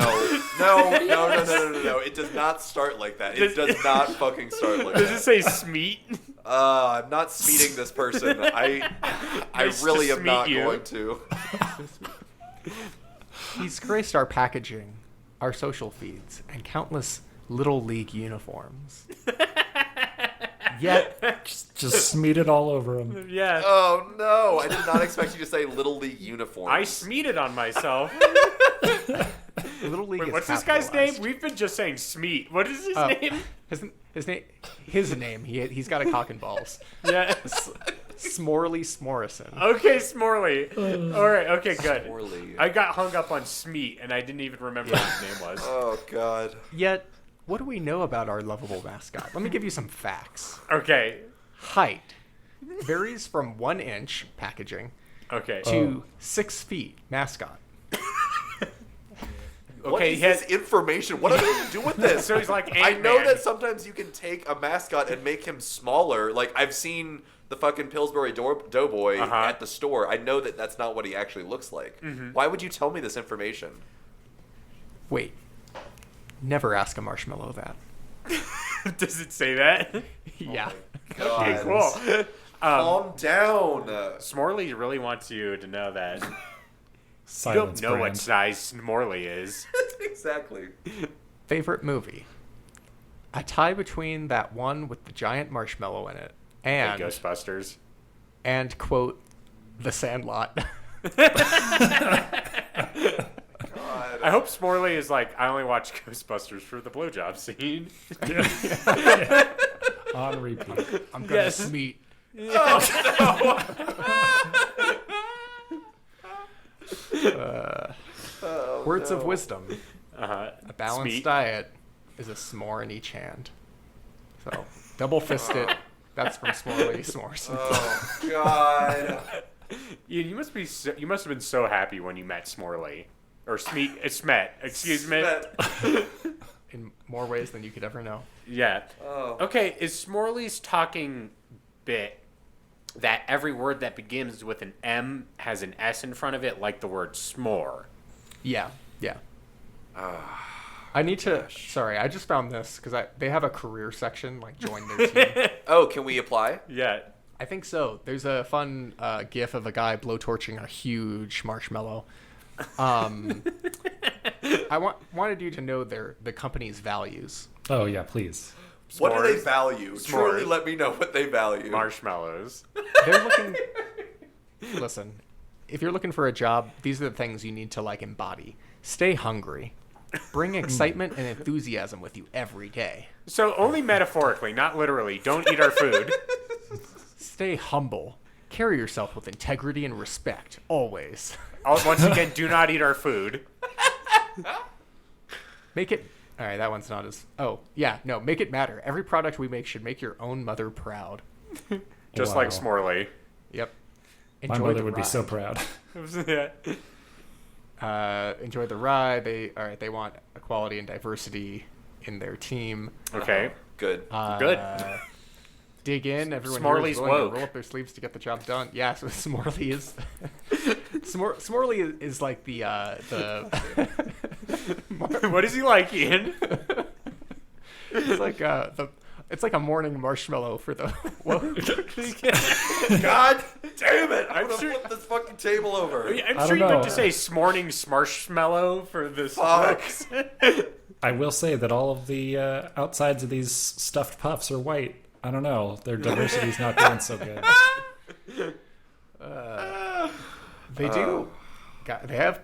S3: It does not start like that. It does not fucking start like
S2: Does
S3: that.
S2: it say smeat?
S3: I'm not smeeting this person. I
S2: Nice
S3: really
S2: to
S3: am not
S2: smeet you.
S3: going to.
S4: He's graced our packaging, our social feeds, and countless Little League uniforms. Yet,
S5: Just smeat it all over him.
S2: Yeah.
S3: Oh no! I did not expect you to say Little League uniform.
S2: I smeated on myself.
S4: Little League
S2: Wait,
S4: is
S2: what's this guy's
S4: capitalized.
S2: name? We've been just saying Smeet. What is his
S4: Oh,
S2: name?
S4: His name. He's got a cock and balls.
S2: Yeah.
S4: Smorely Smorrison.
S2: Okay, Smorley. All right. Okay, good.
S3: Smorley.
S2: I got hung up on Smeet, and I didn't even remember what his name was.
S3: Oh God.
S4: Yet, what do we know about our lovable mascot? Let me give you some facts.
S2: Okay.
S4: Height varies from 1 inch packaging
S2: Okay.
S4: to 6 feet mascot.
S3: What
S2: Okay,
S3: is
S2: he has-
S3: this information? What am I going to do with this?
S2: So he's like
S3: I know
S2: Ant-Man.
S3: that sometimes you can take a mascot and make him smaller. Like I've seen the fucking Pillsbury Doughboy at the store. I know that that's not what he actually looks like. Why would you tell me this information?
S4: Wait. Never ask a marshmallow that.
S2: Does it say that?
S4: Yeah.
S2: Okay,
S3: God.
S2: cool.
S3: Calm down.
S2: Smorley really wants you to know that you
S5: Silence
S2: don't know what
S5: brand.
S2: size Smorley is.
S3: Exactly.
S4: Favorite movie? A tie between that one with the giant marshmallow in it and
S2: Ghostbusters.
S4: quote, The Sandlot.
S3: God.
S2: I hope Smorley is like, I only watch Ghostbusters for the blowjob scene.
S5: On repeat.
S4: I'm gonna
S2: Yes.
S4: smeet. Words of wisdom.
S2: Uh-huh.
S4: A balanced
S2: Smeet.
S4: diet is a s'more in each hand. So, double fist it. That's from Smorely Smorrison.
S3: Oh God.
S2: Ian, you must have been so happy when you met Smorley. Or Smet. Excuse me.
S4: In more ways than you could ever know.
S2: Yeah.
S3: Oh.
S2: Okay, is Smorley's talking bit that every word that begins with an M has an S in front of it, like the word s'more?
S4: Yeah. I need to. Sorry, I just found this because they have a career section, like join their team.
S3: Oh, can we apply?
S2: Yeah.
S4: I think so. There's a fun GIF of a guy blowtorching a huge marshmallow. I wanted you to know the company's values.
S5: Oh, yeah, please.
S3: What do they
S2: S'mores.
S3: value?
S2: S'mores.
S3: Truly, let me know what they value.
S2: Marshmallows.
S4: They're looking. Listen, if you're looking for a job, these are the things you need to like embody. Stay hungry. Bring excitement and enthusiasm with you every day.
S2: So only metaphorically, not literally. Don't eat our food.
S4: Stay humble. Carry yourself with integrity and respect, always.
S2: Once again, do not eat our food.
S4: Make it All right, that one's not as. Oh yeah, no, make it matter. Every product we make should make your own mother proud.
S2: Just
S5: Wow.
S2: like Smorley.
S4: Yep.
S5: My
S4: Enjoy
S5: mother
S4: the
S5: would be so
S4: ride.
S5: proud.
S4: Enjoy the ride. They want equality and diversity in their team.
S2: Okay.
S3: Good.
S2: Good.
S4: Dig in. Everyone
S2: Smorley's
S4: here is willing
S2: woke.
S4: to roll up their sleeves to get the job done. Yeah, so Smorley is. Smorley is like the.
S2: What is he like, Ian?
S4: It's like It's like a morning marshmallow for the woke.
S3: God damn it! I'm gonna
S2: sure-
S3: flip this fucking table over.
S2: I'm
S5: I
S2: sure you
S5: don't
S2: meant
S5: know.
S2: to say smorning smarshmallow for this.
S3: Fuck.
S5: I will say that all of the outsides of these stuffed puffs are white. I don't know. Their diversity's not doing so good.
S4: They do. They have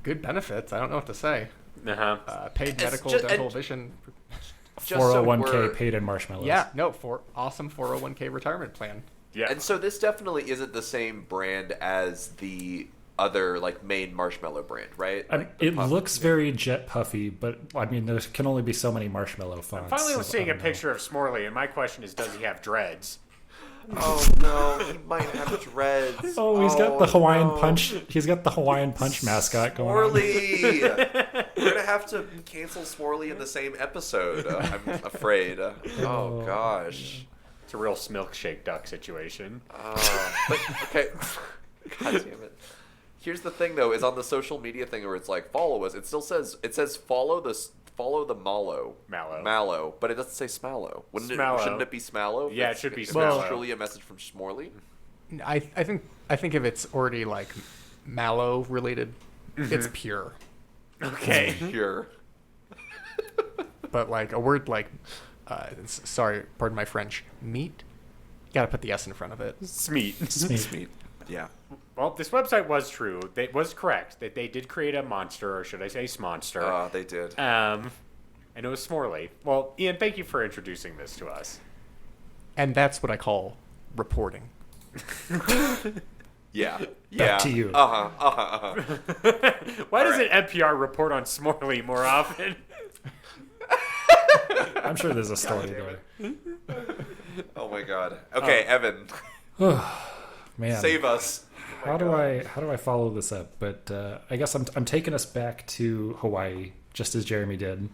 S4: good benefits. I don't know what to say.
S2: Uh-huh.
S4: Paid medical,
S3: just-
S4: dental, vision.
S3: Just so
S5: 401k
S3: we're-
S5: paid in marshmallows.
S4: Yeah, no, for awesome 401k retirement plan.
S2: Yeah.
S3: And so this definitely isn't the same brand as the other like main marshmallow brand, right? Like the
S5: It
S3: puff-
S5: looks very jet puffy, but I mean, there can only be so many marshmallow fonts.
S2: Finally, I was
S5: so
S2: seeing
S5: I
S2: a
S5: don't know.
S2: picture of Smorley, and my question is, does he have dreads?
S3: Oh no, he might have dreads.
S5: Oh, he's got the Hawaiian
S3: no.
S5: Punch. He's got the Hawaiian Punch mascot going on.
S3: Smorley! We're gonna have to cancel Smorley in the same episode. I'm afraid. Oh gosh.
S2: It's a real milkshake duck situation.
S3: But okay. God damn it. Here's the thing though, is on the social media thing where it's like follow us. It still says follow the mallow, but it doesn't say smallow.
S2: Smallow.
S3: Shouldn't it be smallow?
S2: Yeah, it should be
S3: if
S2: smallow.
S3: It's truly a message from Smorley.
S4: I think if it's already like mallow related, it's pure.
S2: Okay.
S3: Pure.
S4: But like a word like, sorry, pardon my French, meat, you gotta put the S in front of it.
S2: Smeet.
S5: Smeet.
S3: Yeah.
S2: Well, this website was true. It was correct that they did create a monster, or should I say smonster.
S3: They did.
S2: And it was Smorley. Well, Ian, thank you for introducing this to us.
S4: And that's what I call reporting.
S3: Yeah.
S5: Back to you.
S2: Why doesn't NPR report on Smorley more often?
S5: I'm sure there's a story there.
S3: Oh my god. Okay, Evan,
S5: Man,
S3: save us.
S5: how do I follow this up? But I guess I'm taking us back to Hawaii, just as Jeremy did,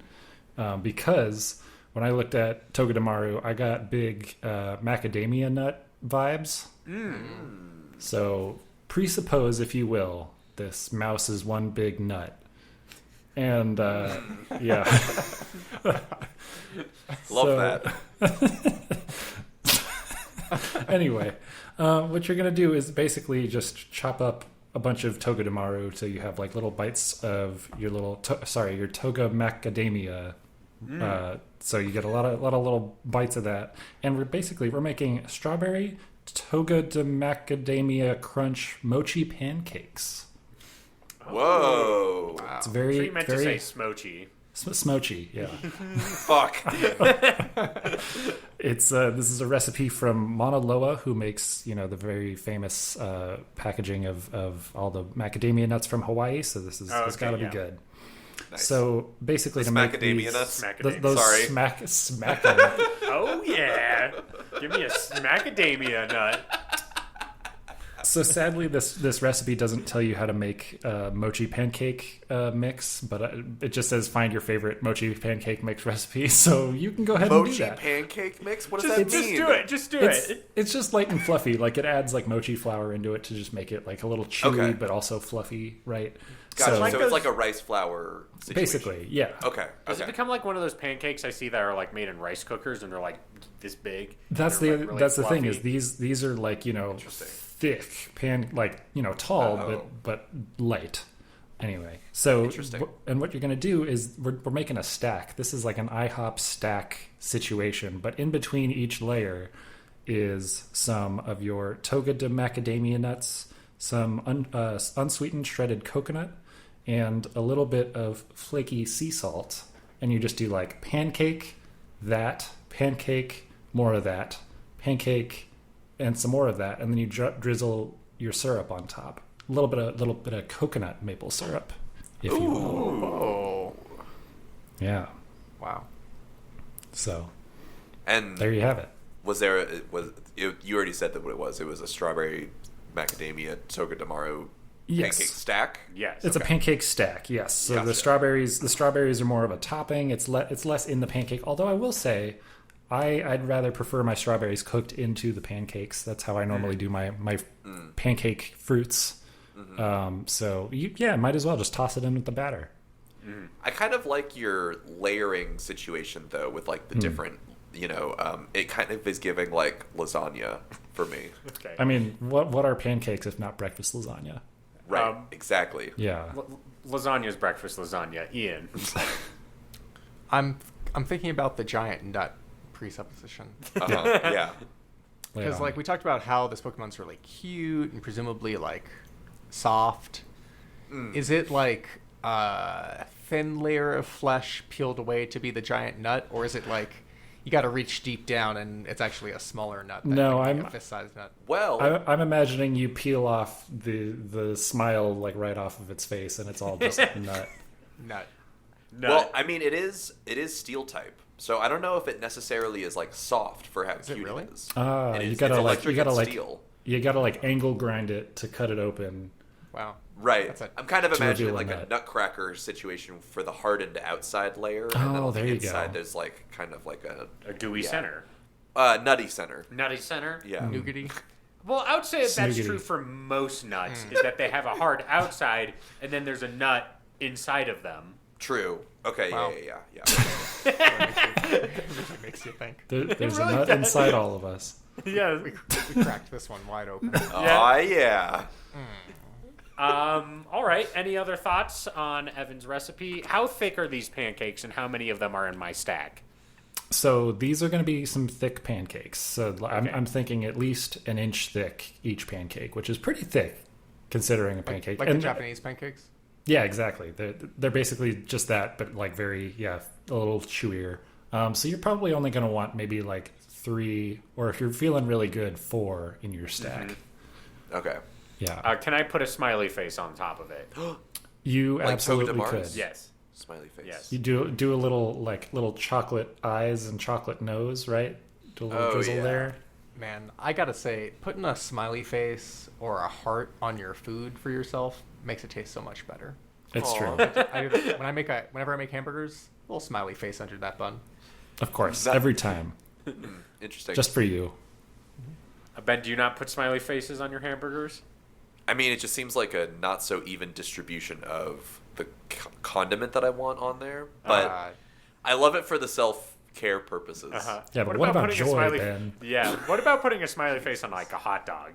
S5: because when I looked at Togedemaru, I got big macadamia nut vibes. So presuppose, if you will, this mouse is one big nut, and yeah.
S3: Love that.
S5: Anyway, what you're gonna do is basically just chop up a bunch of Togedemaru so you have like little bites of your little your toga macadamia. So you get a lot of little bites of that, and we're making strawberry toga de macadamia crunch mochi pancakes.
S3: Whoa.
S5: It's
S2: So
S5: very
S2: you meant to
S5: very
S2: say smochy.
S5: smochy, yeah.
S3: Fuck.
S5: It's this is a recipe from Mauna Loa, who makes the very famous packaging of all the macadamia nuts from Hawaii. So this is it's got to
S2: yeah.
S5: be good.
S3: Nice.
S5: So basically, to make
S3: macadamia
S5: these,
S3: nuts?
S5: those
S3: Sorry.
S5: smack
S2: Oh, yeah. Give me a macadamia nut.
S5: So sadly, this recipe doesn't tell you how to make mochi pancake mix, but it just says find your favorite mochi pancake mix recipe. So you can go ahead and do
S3: Mochi
S5: that.
S3: pancake mix? What does that
S2: Just
S3: mean?
S2: do it. Just do it.
S5: It's just light and fluffy. Like it adds like mochi flour into it to just make it like a little chewy,
S3: Okay.
S5: but also fluffy, right?
S3: Gotcha. So,
S2: Like
S3: it's
S2: those-
S3: like a rice flour situation.
S5: Basically, yeah.
S3: Okay.
S2: Does
S3: Okay.
S2: it become like one of those pancakes I see that are like made in rice cookers and they're like this big?
S5: That's
S2: They're,
S5: the
S2: like, really
S5: that's the thing is
S2: fluffy.
S5: these are like
S3: Interesting.
S5: thick tall
S3: Oh.
S5: but light. Anyway, so
S3: Interesting.
S5: and what you're gonna do is we're making a stack. This is like an IHOP stack situation, but in between each layer is some of your toga de macadamia nuts, some unsweetened shredded coconut, and a little bit of flaky sea salt. And you just do like pancake, more of that, pancake, and some more of that, and then you drizzle your syrup on top. A little bit of coconut maple syrup, if you will.
S2: Oh.
S5: Yeah. So
S3: And
S5: there you have it.
S3: You already said that what it was? It was a strawberry macadamia Togedemaru
S5: Yes.
S3: pancake stack.
S2: Yes.
S5: It's a pancake stack, yes. So the
S3: Gotcha.
S5: strawberries are more of a topping. It's less in the pancake. Although I will say, I'd rather prefer my strawberries cooked into the pancakes. That's how I normally do my pancake fruits. So might as well just toss it in with the batter.
S3: I kind of like your layering situation though, with like the different. It kind of is giving like lasagna for me.
S2: Okay.
S5: I mean, what are pancakes if not breakfast lasagna?
S3: Right. Exactly.
S5: Yeah.
S2: Lasagna's breakfast lasagna. Ian.
S4: I'm thinking about the giant nut presupposition.
S3: Yeah.
S4: Because like we talked about how this Pokemon's really cute and presumably like soft. Is it like a thin layer of flesh peeled away to be the giant nut, or is it like you got to reach deep down and it's actually a smaller nut? A fist-sized nut.
S3: Well,
S5: I'm imagining you peel off the smile like right off of its face, and it's all just nut.
S4: Nut.
S3: well, I mean, it is steel type, so I don't know if it necessarily is like soft for how cute
S4: really?
S3: it is.
S5: You
S3: It's
S5: gotta
S3: electric and steel.
S5: you gotta like angle grind it to cut it open.
S4: Wow.
S3: Right.
S4: That's
S3: I'm kind of
S5: to
S3: imagining
S5: reveal
S3: like
S5: a
S3: a
S5: nut.
S3: nutcracker situation for the hardened outside layer, and then
S5: Oh,
S3: on
S5: there
S3: the
S5: you
S3: inside
S5: go.
S3: there's like kind of like
S2: A gooey center.
S3: nutty center.
S2: Nutty center.
S3: Yeah.
S4: Nougaty.
S2: Well, I would say that's
S5: Snoogity.
S2: true for most nuts, is that they have a hard outside, and then there's a nut inside of them.
S3: True. Okay.
S4: Wow.
S3: Yeah.
S4: It makes you think.
S5: There's
S2: really
S5: a nut
S2: does.
S5: inside all of us.
S2: Yeah.
S4: We cracked this one wide open.
S3: Oh yeah.
S2: All right. Any other thoughts on Evan's recipe? How thick are these pancakes, and how many of them are in my stack?
S5: So these are going to be some thick pancakes. So I'm thinking at least an inch thick each pancake, which is pretty thick considering a pancake.
S4: Like the Japanese pancakes?
S5: Yeah, exactly. They're basically just that, but like very a little chewier. So you're probably only going to want maybe like 3, or if you're feeling really good, 4 in your stack.
S3: Okay.
S5: Yeah,
S2: Can I put a smiley face on top of it?
S5: you
S3: like
S5: absolutely
S3: Togedemaru's?
S5: could.
S2: Yes.
S3: Smiley face.
S2: Yes.
S5: You do a little chocolate eyes and chocolate nose, right? Do a little drizzle
S3: yeah.
S5: there.
S4: Man, I gotta say, putting a smiley face or a heart on your food for yourself makes it taste so much better.
S5: It's true.
S4: I do that. Whenever I make hamburgers, a little smiley face under that bun.
S5: Of course,
S3: That-
S5: every time,
S3: Interesting.
S5: just for you.
S2: Ben, do you not put smiley faces on your hamburgers?
S3: I mean, it just seems like a not so even distribution of the condiment that I want on there, but I love it for the self-care purposes.
S5: Yeah, but what about
S2: putting a
S5: joy,
S2: smiley?
S5: Ben?
S2: Yeah. What about putting a smiley face on like a hot dog?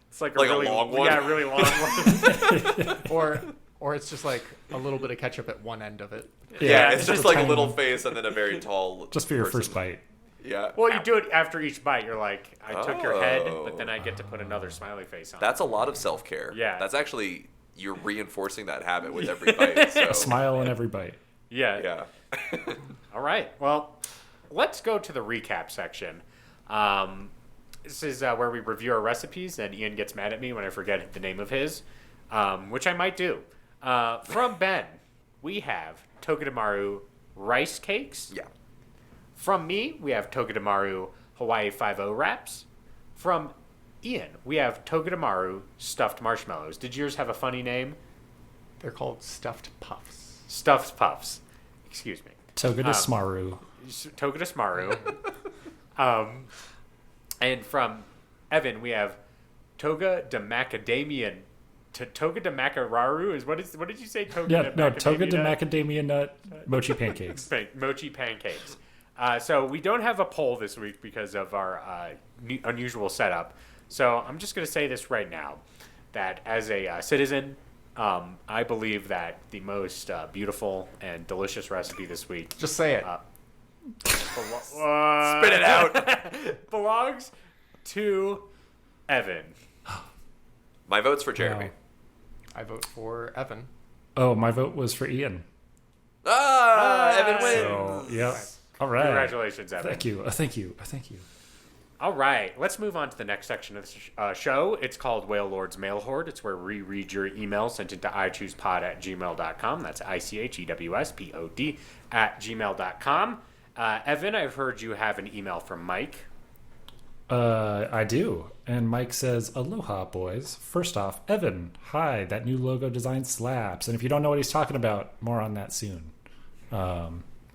S2: It's like a
S3: Like a
S2: really
S3: long one?
S2: Yeah, really long one.
S4: Or it's just like a little bit of ketchup at one end of it.
S3: Yeah, it's just
S5: a
S3: like a
S5: tiny
S3: little
S5: one.
S3: face and then a very tall.
S5: Just for your
S3: person.
S5: first bite.
S3: Yeah.
S2: Well, you do it after each bite. You're like, I took your head,
S3: Oh.
S2: but then I get to put another smiley face on.
S3: That's a lot of self-care.
S2: Yeah.
S3: That's actually you're reinforcing that habit with every bite. So.
S5: A smile in every bite.
S2: Yeah.
S3: Yeah.
S2: All right. Well, let's go to the recap section. This is where we review our recipes, and Ian gets mad at me when I forget the name of his, which I might do. From Ben, we have Togedemaru rice cakes.
S3: Yeah.
S2: From me, we have Togedemaru Hawaii 5-0 wraps. From Ian, we have Togedemaru stuffed marshmallows. Did yours have a funny name?
S4: They're called stuffed puffs.
S2: Stuffed puffs. Excuse me.
S5: Togedemaru.
S2: Togedemaru. And from Evan, we have Toga de Macadamia. Toga de Macararu is what did you say? Toga
S5: Toga de macadamia nut mochi pancakes.
S2: Mochi pancakes. So we don't have a poll this week because of our unusual setup. So I'm just going to say this right now, that as a citizen, I believe that the most beautiful and delicious recipe this week
S4: Just say it.
S3: Spit it out.
S2: belongs to Evan.
S3: My vote's for Jeremy.
S5: Wow.
S4: I vote for Evan.
S5: Oh, my vote was for Ian.
S3: Evan wins.
S5: So, yeah. All right.
S2: Congratulations, Evan.
S5: Thank you. Thank you.
S2: All right, let's move on to the next section of the show. It's called Whale Lord's Mail Horde. It's where we read your emails sent into ichoosepod@gmail.com. That's ICHEWSPOD @gmail.com. Evan, I've heard you have an email from Mike.
S5: I do. And Mike says, "Aloha, boys. First off, Evan, hi, that new logo design slaps. And if you don't know what he's talking about, more on that soon."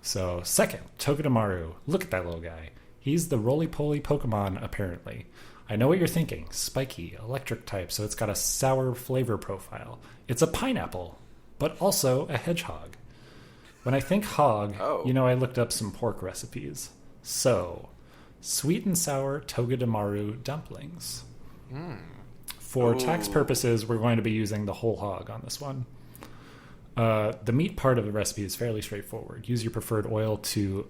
S5: So, second, Togedemaru. Look at that little guy. He's the roly-poly Pokemon, apparently. I know what you're thinking. Spiky, electric type, so it's got a sour flavor profile. It's a pineapple, but also a hedgehog. When I think hog, I looked up some pork recipes. So, sweet and sour Togedemaru dumplings. For tax purposes, we're going to be using the whole hog on this one. The meat part of the recipe is fairly straightforward. Use your preferred oil to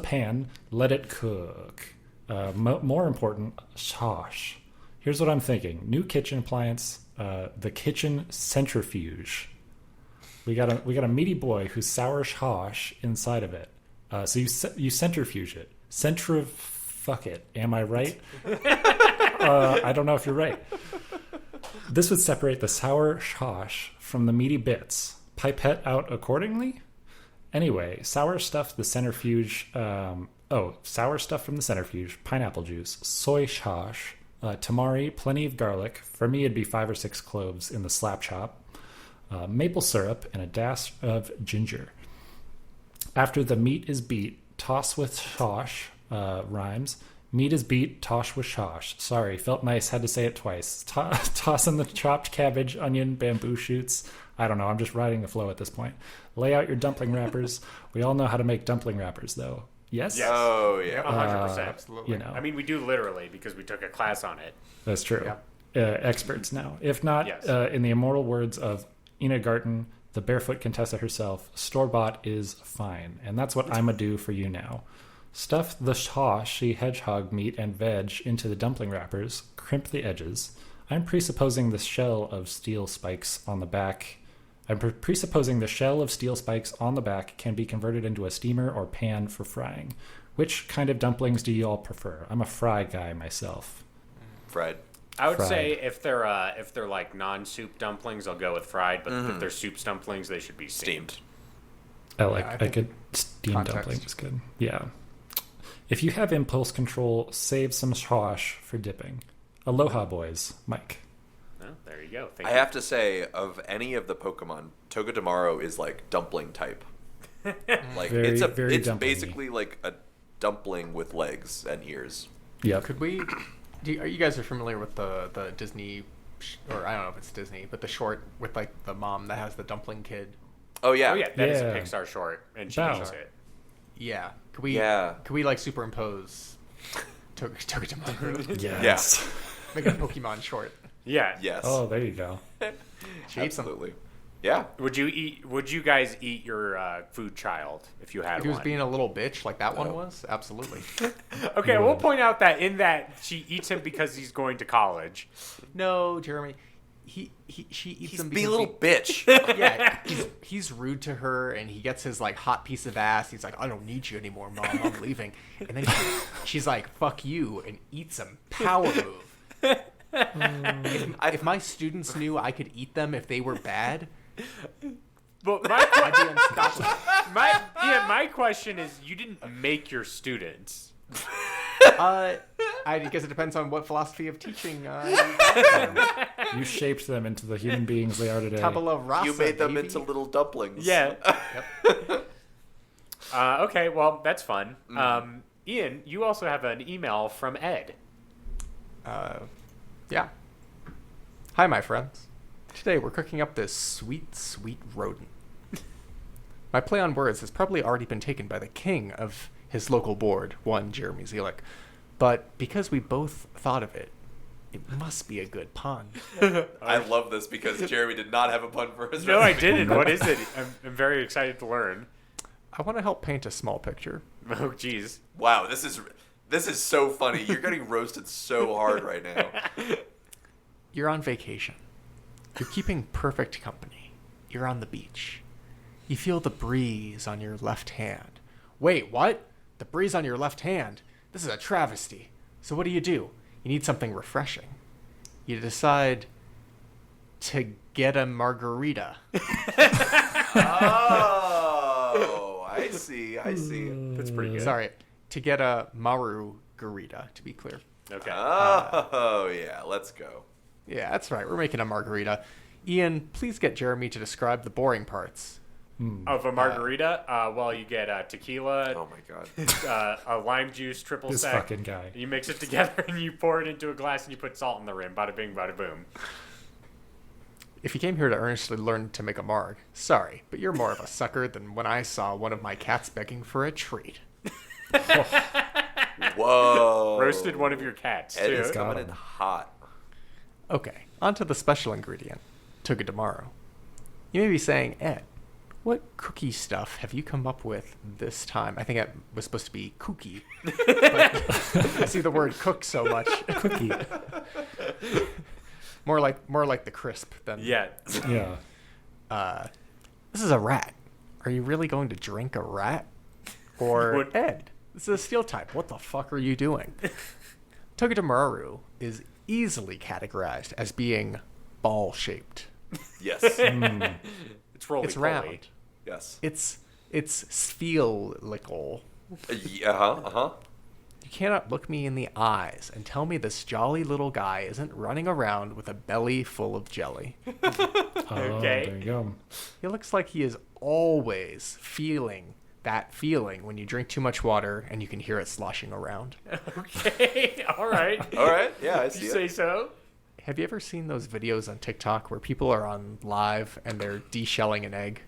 S5: pan, let it cook. More important, sauce. Here's what I'm thinking. New kitchen appliance, the kitchen centrifuge. We got a meaty boy who's sour sauce inside of it. So you centrifuge it. Fuck it. Am I right? I don't know if you're right. This would separate the sour sauce from the meaty bits. Pipette out accordingly? Anyway, sour stuff the centrifuge. Sour stuff from the centrifuge. Pineapple juice. Soy sauce. Tamari. Plenty of garlic. For me, it'd be 5 or 6 cloves in the slap chop. Maple syrup and a dash of ginger. After the meat is beat, toss with sauce. Rhymes. Meat is beat, toss with sauce. Sorry, felt nice, had to say it twice. Toss in the chopped cabbage, onion, bamboo shoots. I don't know, I'm just riding the flow at this point. Lay out your dumpling wrappers. We all know how to make dumpling wrappers, though. Yes?
S3: Oh, yeah.
S2: 100%. Absolutely.
S4: You
S2: we do literally because we took a class on it.
S5: That's true.
S4: Yeah.
S5: Experts now. If not, in the immortal words of Ina Garten, the barefoot Contessa herself, store-bought is fine. And that's what I'ma do for you now. Stuff the saucy hedgehog meat and veg into the dumpling wrappers. Crimp the edges. I'm presupposing the shell of steel spikes on the back. Can be converted into a steamer or pan for frying. Which kind of dumplings do you all prefer? I'm a fry guy myself.
S3: Fried.
S2: I would say if they're like non-soup dumplings, I'll go with fried. But if they're soup dumplings, they should be steamed.
S5: I could steam dumpling is good. Yeah. If you have impulse control, save some sauce for dipping. Aloha, boys. Mike.
S2: Oh, there you go.
S3: I have to say, of any of the Pokemon, Togedemaru is like dumpling type. Like it's basically like a dumpling with legs and ears.
S5: Yeah.
S4: Could we? You guys are familiar with the Disney, or I don't know if it's Disney, but the short with like the mom that has the dumpling kid.
S3: Oh yeah.
S2: Oh yeah, that is a Pixar short, and she knows it.
S4: Yeah. Could we like superimpose Togedemaru?
S5: Yes.
S4: Make a Pokemon short.
S2: Yeah.
S3: Yes.
S5: Oh, there you go.
S3: Absolutely. Yeah.
S2: Would you guys eat your food child if you had
S4: If he was
S2: one?
S4: being a little bitch like that one was? Absolutely.
S2: Okay, we'll point out that she eats him because he's going to college.
S4: No, Jeremy. She eats him because
S3: Be a little bitch.
S4: Yeah, he's rude to her, and he gets his like hot piece of ass. He's like, "I don't need you anymore, Mom. I'm leaving." And then she's like, "Fuck you," and eats him. Power move. If my students knew I could eat them if they were bad,
S2: But
S4: I'd be unstoppable.
S2: my question is, you didn't make your students.
S4: I guess it depends on what philosophy of teaching.
S5: You shaped them into the human beings they are today.
S4: Tabula rasa,
S3: You made them
S4: baby.
S3: into little dumplings.
S2: Yeah. Okay, well, that's fun. Ian, you also have an email from Ed.
S4: Yeah. Hi, my friends. Today we're cooking up this sweet, sweet rodent. My play on words has probably already been taken by the king of his local board, one Jeremy Zielik. But because we both thought of it, it must be a good pun.
S3: I love this because Jeremy did not have a pun for his
S2: No, I
S3: recipe.
S2: didn't. What is it? I'm very excited to learn.
S4: I want to help paint a small picture.
S2: Oh, jeez.
S3: Wow, this is so funny. You're getting roasted so hard right now.
S4: You're on vacation. You're keeping perfect company. You're on the beach. You feel the breeze on your left hand. Wait, what? The breeze on your left hand? This is a travesty. So what do? You need something refreshing. You decide to get a margarita.
S3: Oh, I see.
S2: pretty good.
S4: Sorry, Togedemaru Garita, to be clear.
S2: Okay.
S3: Oh, yeah, let's go.
S4: Yeah, that's right. We're making a margarita. Ian, please get Jeremy to describe the boring parts.
S2: Of a margarita, well, you get tequila,
S3: Oh, my God.
S2: a lime juice, triple
S5: This
S2: sec.
S5: fucking guy.
S2: You mix it together and you pour it into a glass and you put salt in the rim. Bada bing, bada boom.
S4: If you came here to earnestly learn to make a marg, sorry, but you're more of a sucker than when I saw one of my cats begging for a treat.
S3: Whoa.
S2: Roasted one of your cats,
S3: Ed
S2: too.
S3: is
S5: Got
S3: coming in
S5: him.
S3: hot.
S4: Okay, on to the special ingredient, Togedemaru. You may be saying, Ed, what cookie stuff have you come up with this time? I think it was supposed to be kooky. But I see the word cook so much.
S5: Cookie.
S4: More like the crisp than
S2: Yeah.
S5: Yeah.
S4: This is a rat. Are you really going to drink a rat? Or
S2: What-
S4: Ed, this is a steel type. What the fuck are you doing? Togedemaru is easily categorized as being ball shaped.
S3: Yes.
S2: It's roly
S4: It's round.
S3: Yes.
S4: It's spherical.
S3: Uh-huh.
S4: You cannot look me in the eyes and tell me this jolly little guy isn't running around with a belly full of jelly.
S5: Oh,
S2: Okay.
S5: there you go.
S4: He looks like he is always feeling that feeling when you drink too much water and you can hear it sloshing around.
S2: Okay. All right.
S3: All right. Yeah, I
S2: You
S3: see
S2: say
S3: it.
S2: so?
S4: Have you ever seen those videos on TikTok where people are on live and they're deshelling an egg?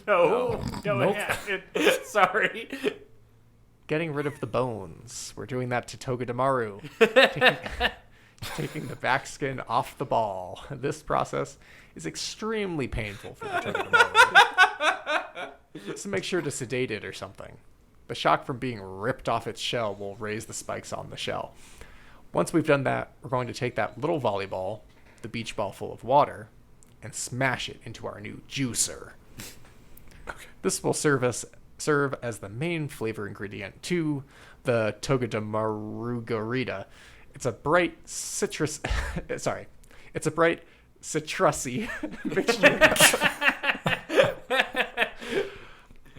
S2: No. No,
S5: Nope.
S2: it hasn't. Sorry.
S4: Getting rid of the bones. We're doing that to Togedemaru. Taking the back skin off the ball. This process is extremely painful for the Togedemaru. So make sure to sedate it or something. The shock from being ripped off its shell will raise the spikes on the shell. Once we've done that, we're going to take that little volleyball, the beach ball full of water, and smash it into our new juicer. This will serve as the main flavor ingredient to the Togedemaru Garita. It's a bright citrus. Sorry, it's a bright citrusy mixture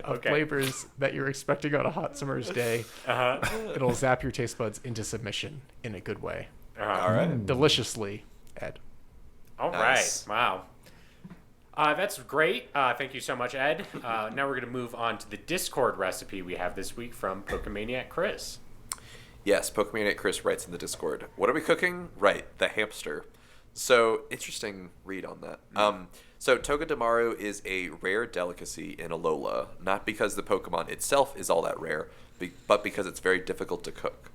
S4: of
S2: Okay.
S4: flavors that you're expecting on a hot summer's day. It'll zap your taste buds into submission in a good way.
S3: All right.
S4: Deliciously, Ed.
S2: All
S3: Nice.
S2: right. Wow. That's great. Thank you so much, Ed. Now we're going to move on to the Discord recipe we have this week from Pokemaniac Chris.
S3: Yes, Pokemaniac Chris writes in the Discord. What are we cooking? Right, the hamster. So, interesting read on that. So Togedemaru is a rare delicacy in Alola, not because the Pokemon itself is all that rare, but because it's very difficult to cook.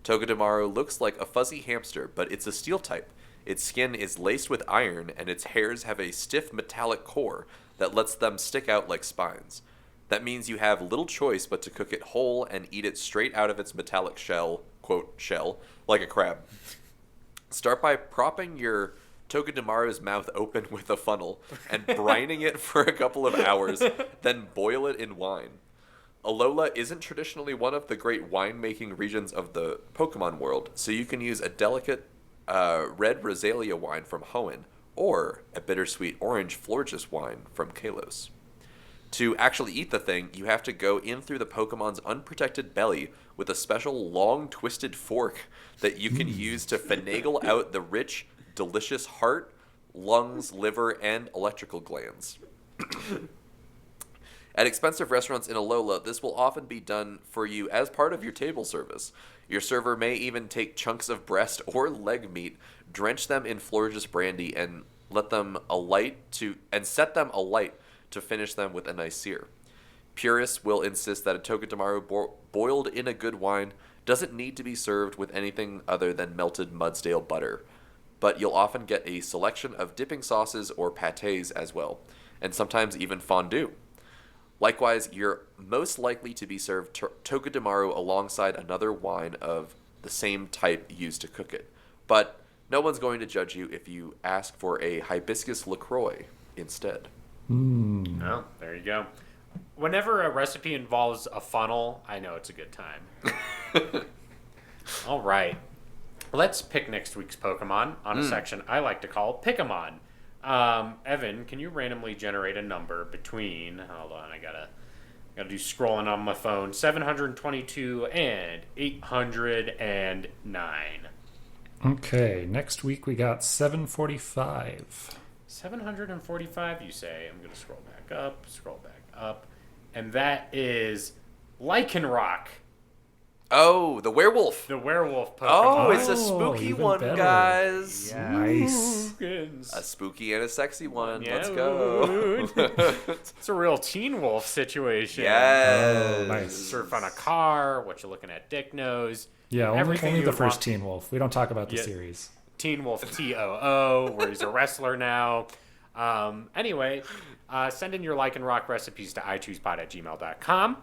S3: Togedemaru looks like a fuzzy hamster, but it's a steel type. Its skin is laced with iron, and its hairs have a stiff metallic core that lets them stick out like spines. That means you have little choice but to cook it whole and eat it straight out of its metallic shell, quote, shell, like a crab. Start by propping your Togedemaru's mouth open with a funnel and brining it for a couple of hours, then boil it in wine. Alola isn't traditionally one of the great wine-making regions of the Pokemon world, so you can use a delicate red Rosalia wine from Hoenn, or a bittersweet orange Florges wine from Kalos. To actually eat the thing, you have to go in through the Pokemon's unprotected belly with a special long twisted fork that you can use to finagle out the rich, delicious heart, lungs, liver, and electrical glands. At expensive restaurants in Alola, this will often be done for you as part of your table service. Your server may even take chunks of breast or leg meat, drench them in Florges brandy, and set them alight to finish them with a nice sear. Purists will insist that a Togedemaru boiled in a good wine doesn't need to be served with anything other than melted Mudsdale butter, but you'll often get a selection of dipping sauces or pâtés as well, and sometimes even fondue. Likewise, you're most likely to be served Togedemaru alongside another wine of the same type used to cook it, but no one's going to judge you if you ask for a hibiscus LaCroix instead.
S2: Oh, there you go. Whenever a recipe involves a funnel, I know it's a good time. All right. Let's pick next week's Pokemon on a section I like to call Pick-a-mon. Evan, can you randomly generate a number between... Hold on, I gotta Gotta do scrolling on my phone. 722 and 809.
S5: Okay, next week we got 745.
S2: 745, you say. I'm gonna scroll back up. And that is Lycanroc.
S3: Oh, the werewolf.
S2: The werewolf Pokemon.
S3: Oh, it's a
S5: Oh,
S3: spooky
S5: even
S3: one,
S5: better.
S3: guys.
S5: Nice.
S3: A spooky and a sexy one.
S2: Yeah.
S3: Let's go.
S2: It's a real Teen Wolf situation.
S3: Yes.
S5: Oh, nice.
S2: Surf on a car, what you looking at, dick nose.
S5: Yeah,
S2: Everything
S5: only
S2: you
S5: the
S2: would
S5: first
S2: want.
S5: Teen Wolf. We don't talk about the
S2: Yeah.
S5: series.
S2: Teen Wolf TOO, where he's a wrestler now. Anyway, send in your Lycanroc recipes to ichoosepod@gmail.com,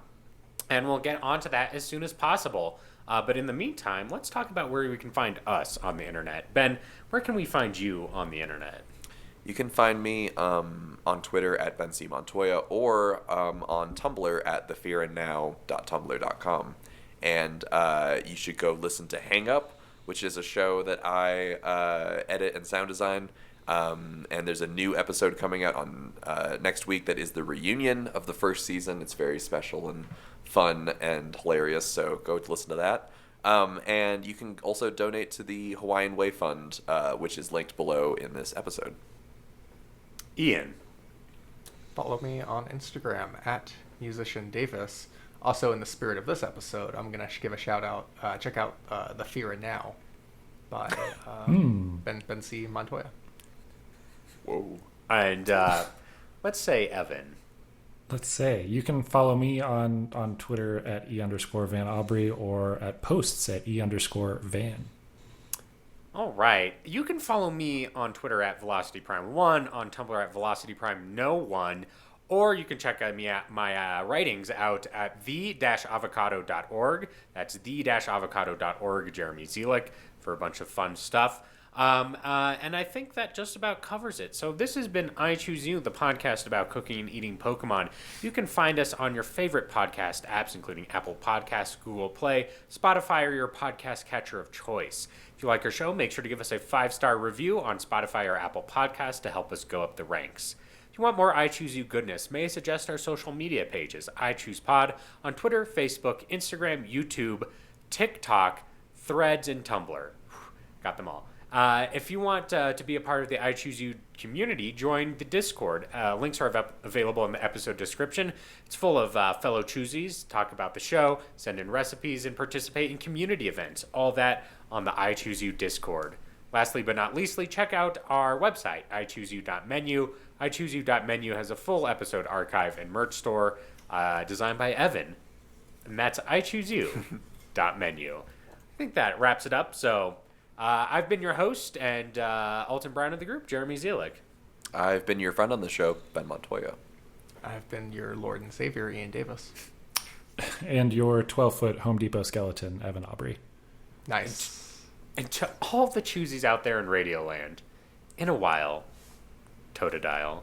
S2: and we'll get onto that as soon as possible. But in the meantime, let's talk about where we can find us on the internet. Ben, where can we find you on the internet?
S3: You can find me on Twitter at Ben C. Montoya or on Tumblr at thefearandnow.tumblr.com. And you should go listen to Hang Up, which is a show that I edit and sound design. And there's a new episode coming out on next week that is the reunion of the first season. It's very special and fun and hilarious, so go listen to that. And you can also donate to the Hawaiian Way Fund, which is linked below in this episode.
S2: Ian.
S4: Follow me on Instagram at Musician Davis. Also, in the spirit of this episode, I'm going to give a shout out. Check out The Fear and Now by Ben C. Montoya.
S3: Whoa.
S2: And let's say Evan.
S5: Let's say you can follow me on Twitter at @E_Van Aubrey or at posts at @E_Van.
S2: All right. You can follow me on Twitter at VelocityPrime1, on Tumblr at VelocityPrime1, or you can check my writings out at the-avocado.org. That's the-avocado.org, Jeremy Zielik, for a bunch of fun stuff. And I think that just about covers it. So this has been I Choose You, the podcast about cooking and eating Pokemon. You can find us on your favorite podcast apps, including Apple Podcasts, Google Play, Spotify, or your podcast catcher of choice. If you like our show, make sure to give us a 5-star review on Spotify or Apple Podcasts to help us go up the ranks. If you want more I Choose You goodness, may I suggest our social media pages, I Choose Pod, on Twitter, Facebook, Instagram, YouTube, TikTok, Threads, and Tumblr. Got them all. If you want to be a part of the I Choose You community, join the Discord. Links are available in the episode description. It's full of fellow choosies, talk about the show, send in recipes, and participate in community events. All that on the I Choose You Discord. Lastly but not leastly, check out our website, ichooseyou.menu. ichooseyou.menu has a full episode archive and merch store designed by Evan. And that's ichooseyou.menu. I think that wraps it up, so... I've been your host and Alton Brown of the group, Jeremy Zielik.
S3: I've been your friend on the show, Ben Montoya.
S4: I've been your Lord and Savior, Ian Davis.
S5: And your 12-foot Home Depot skeleton, Evan Aubrey.
S4: Nice.
S2: And to all the choosies out there in Radioland, in a while, Togedemaru.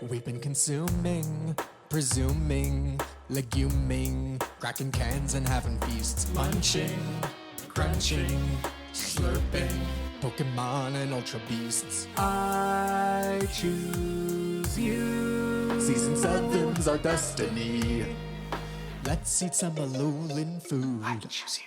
S1: We've been consuming, presuming, leguming, cracking cans and having feasts, munching, crunching, slurping, Pokemon and Ultra Beasts. I choose you. Season 7's our destiny. Let's eat some Alolan food. I choose you.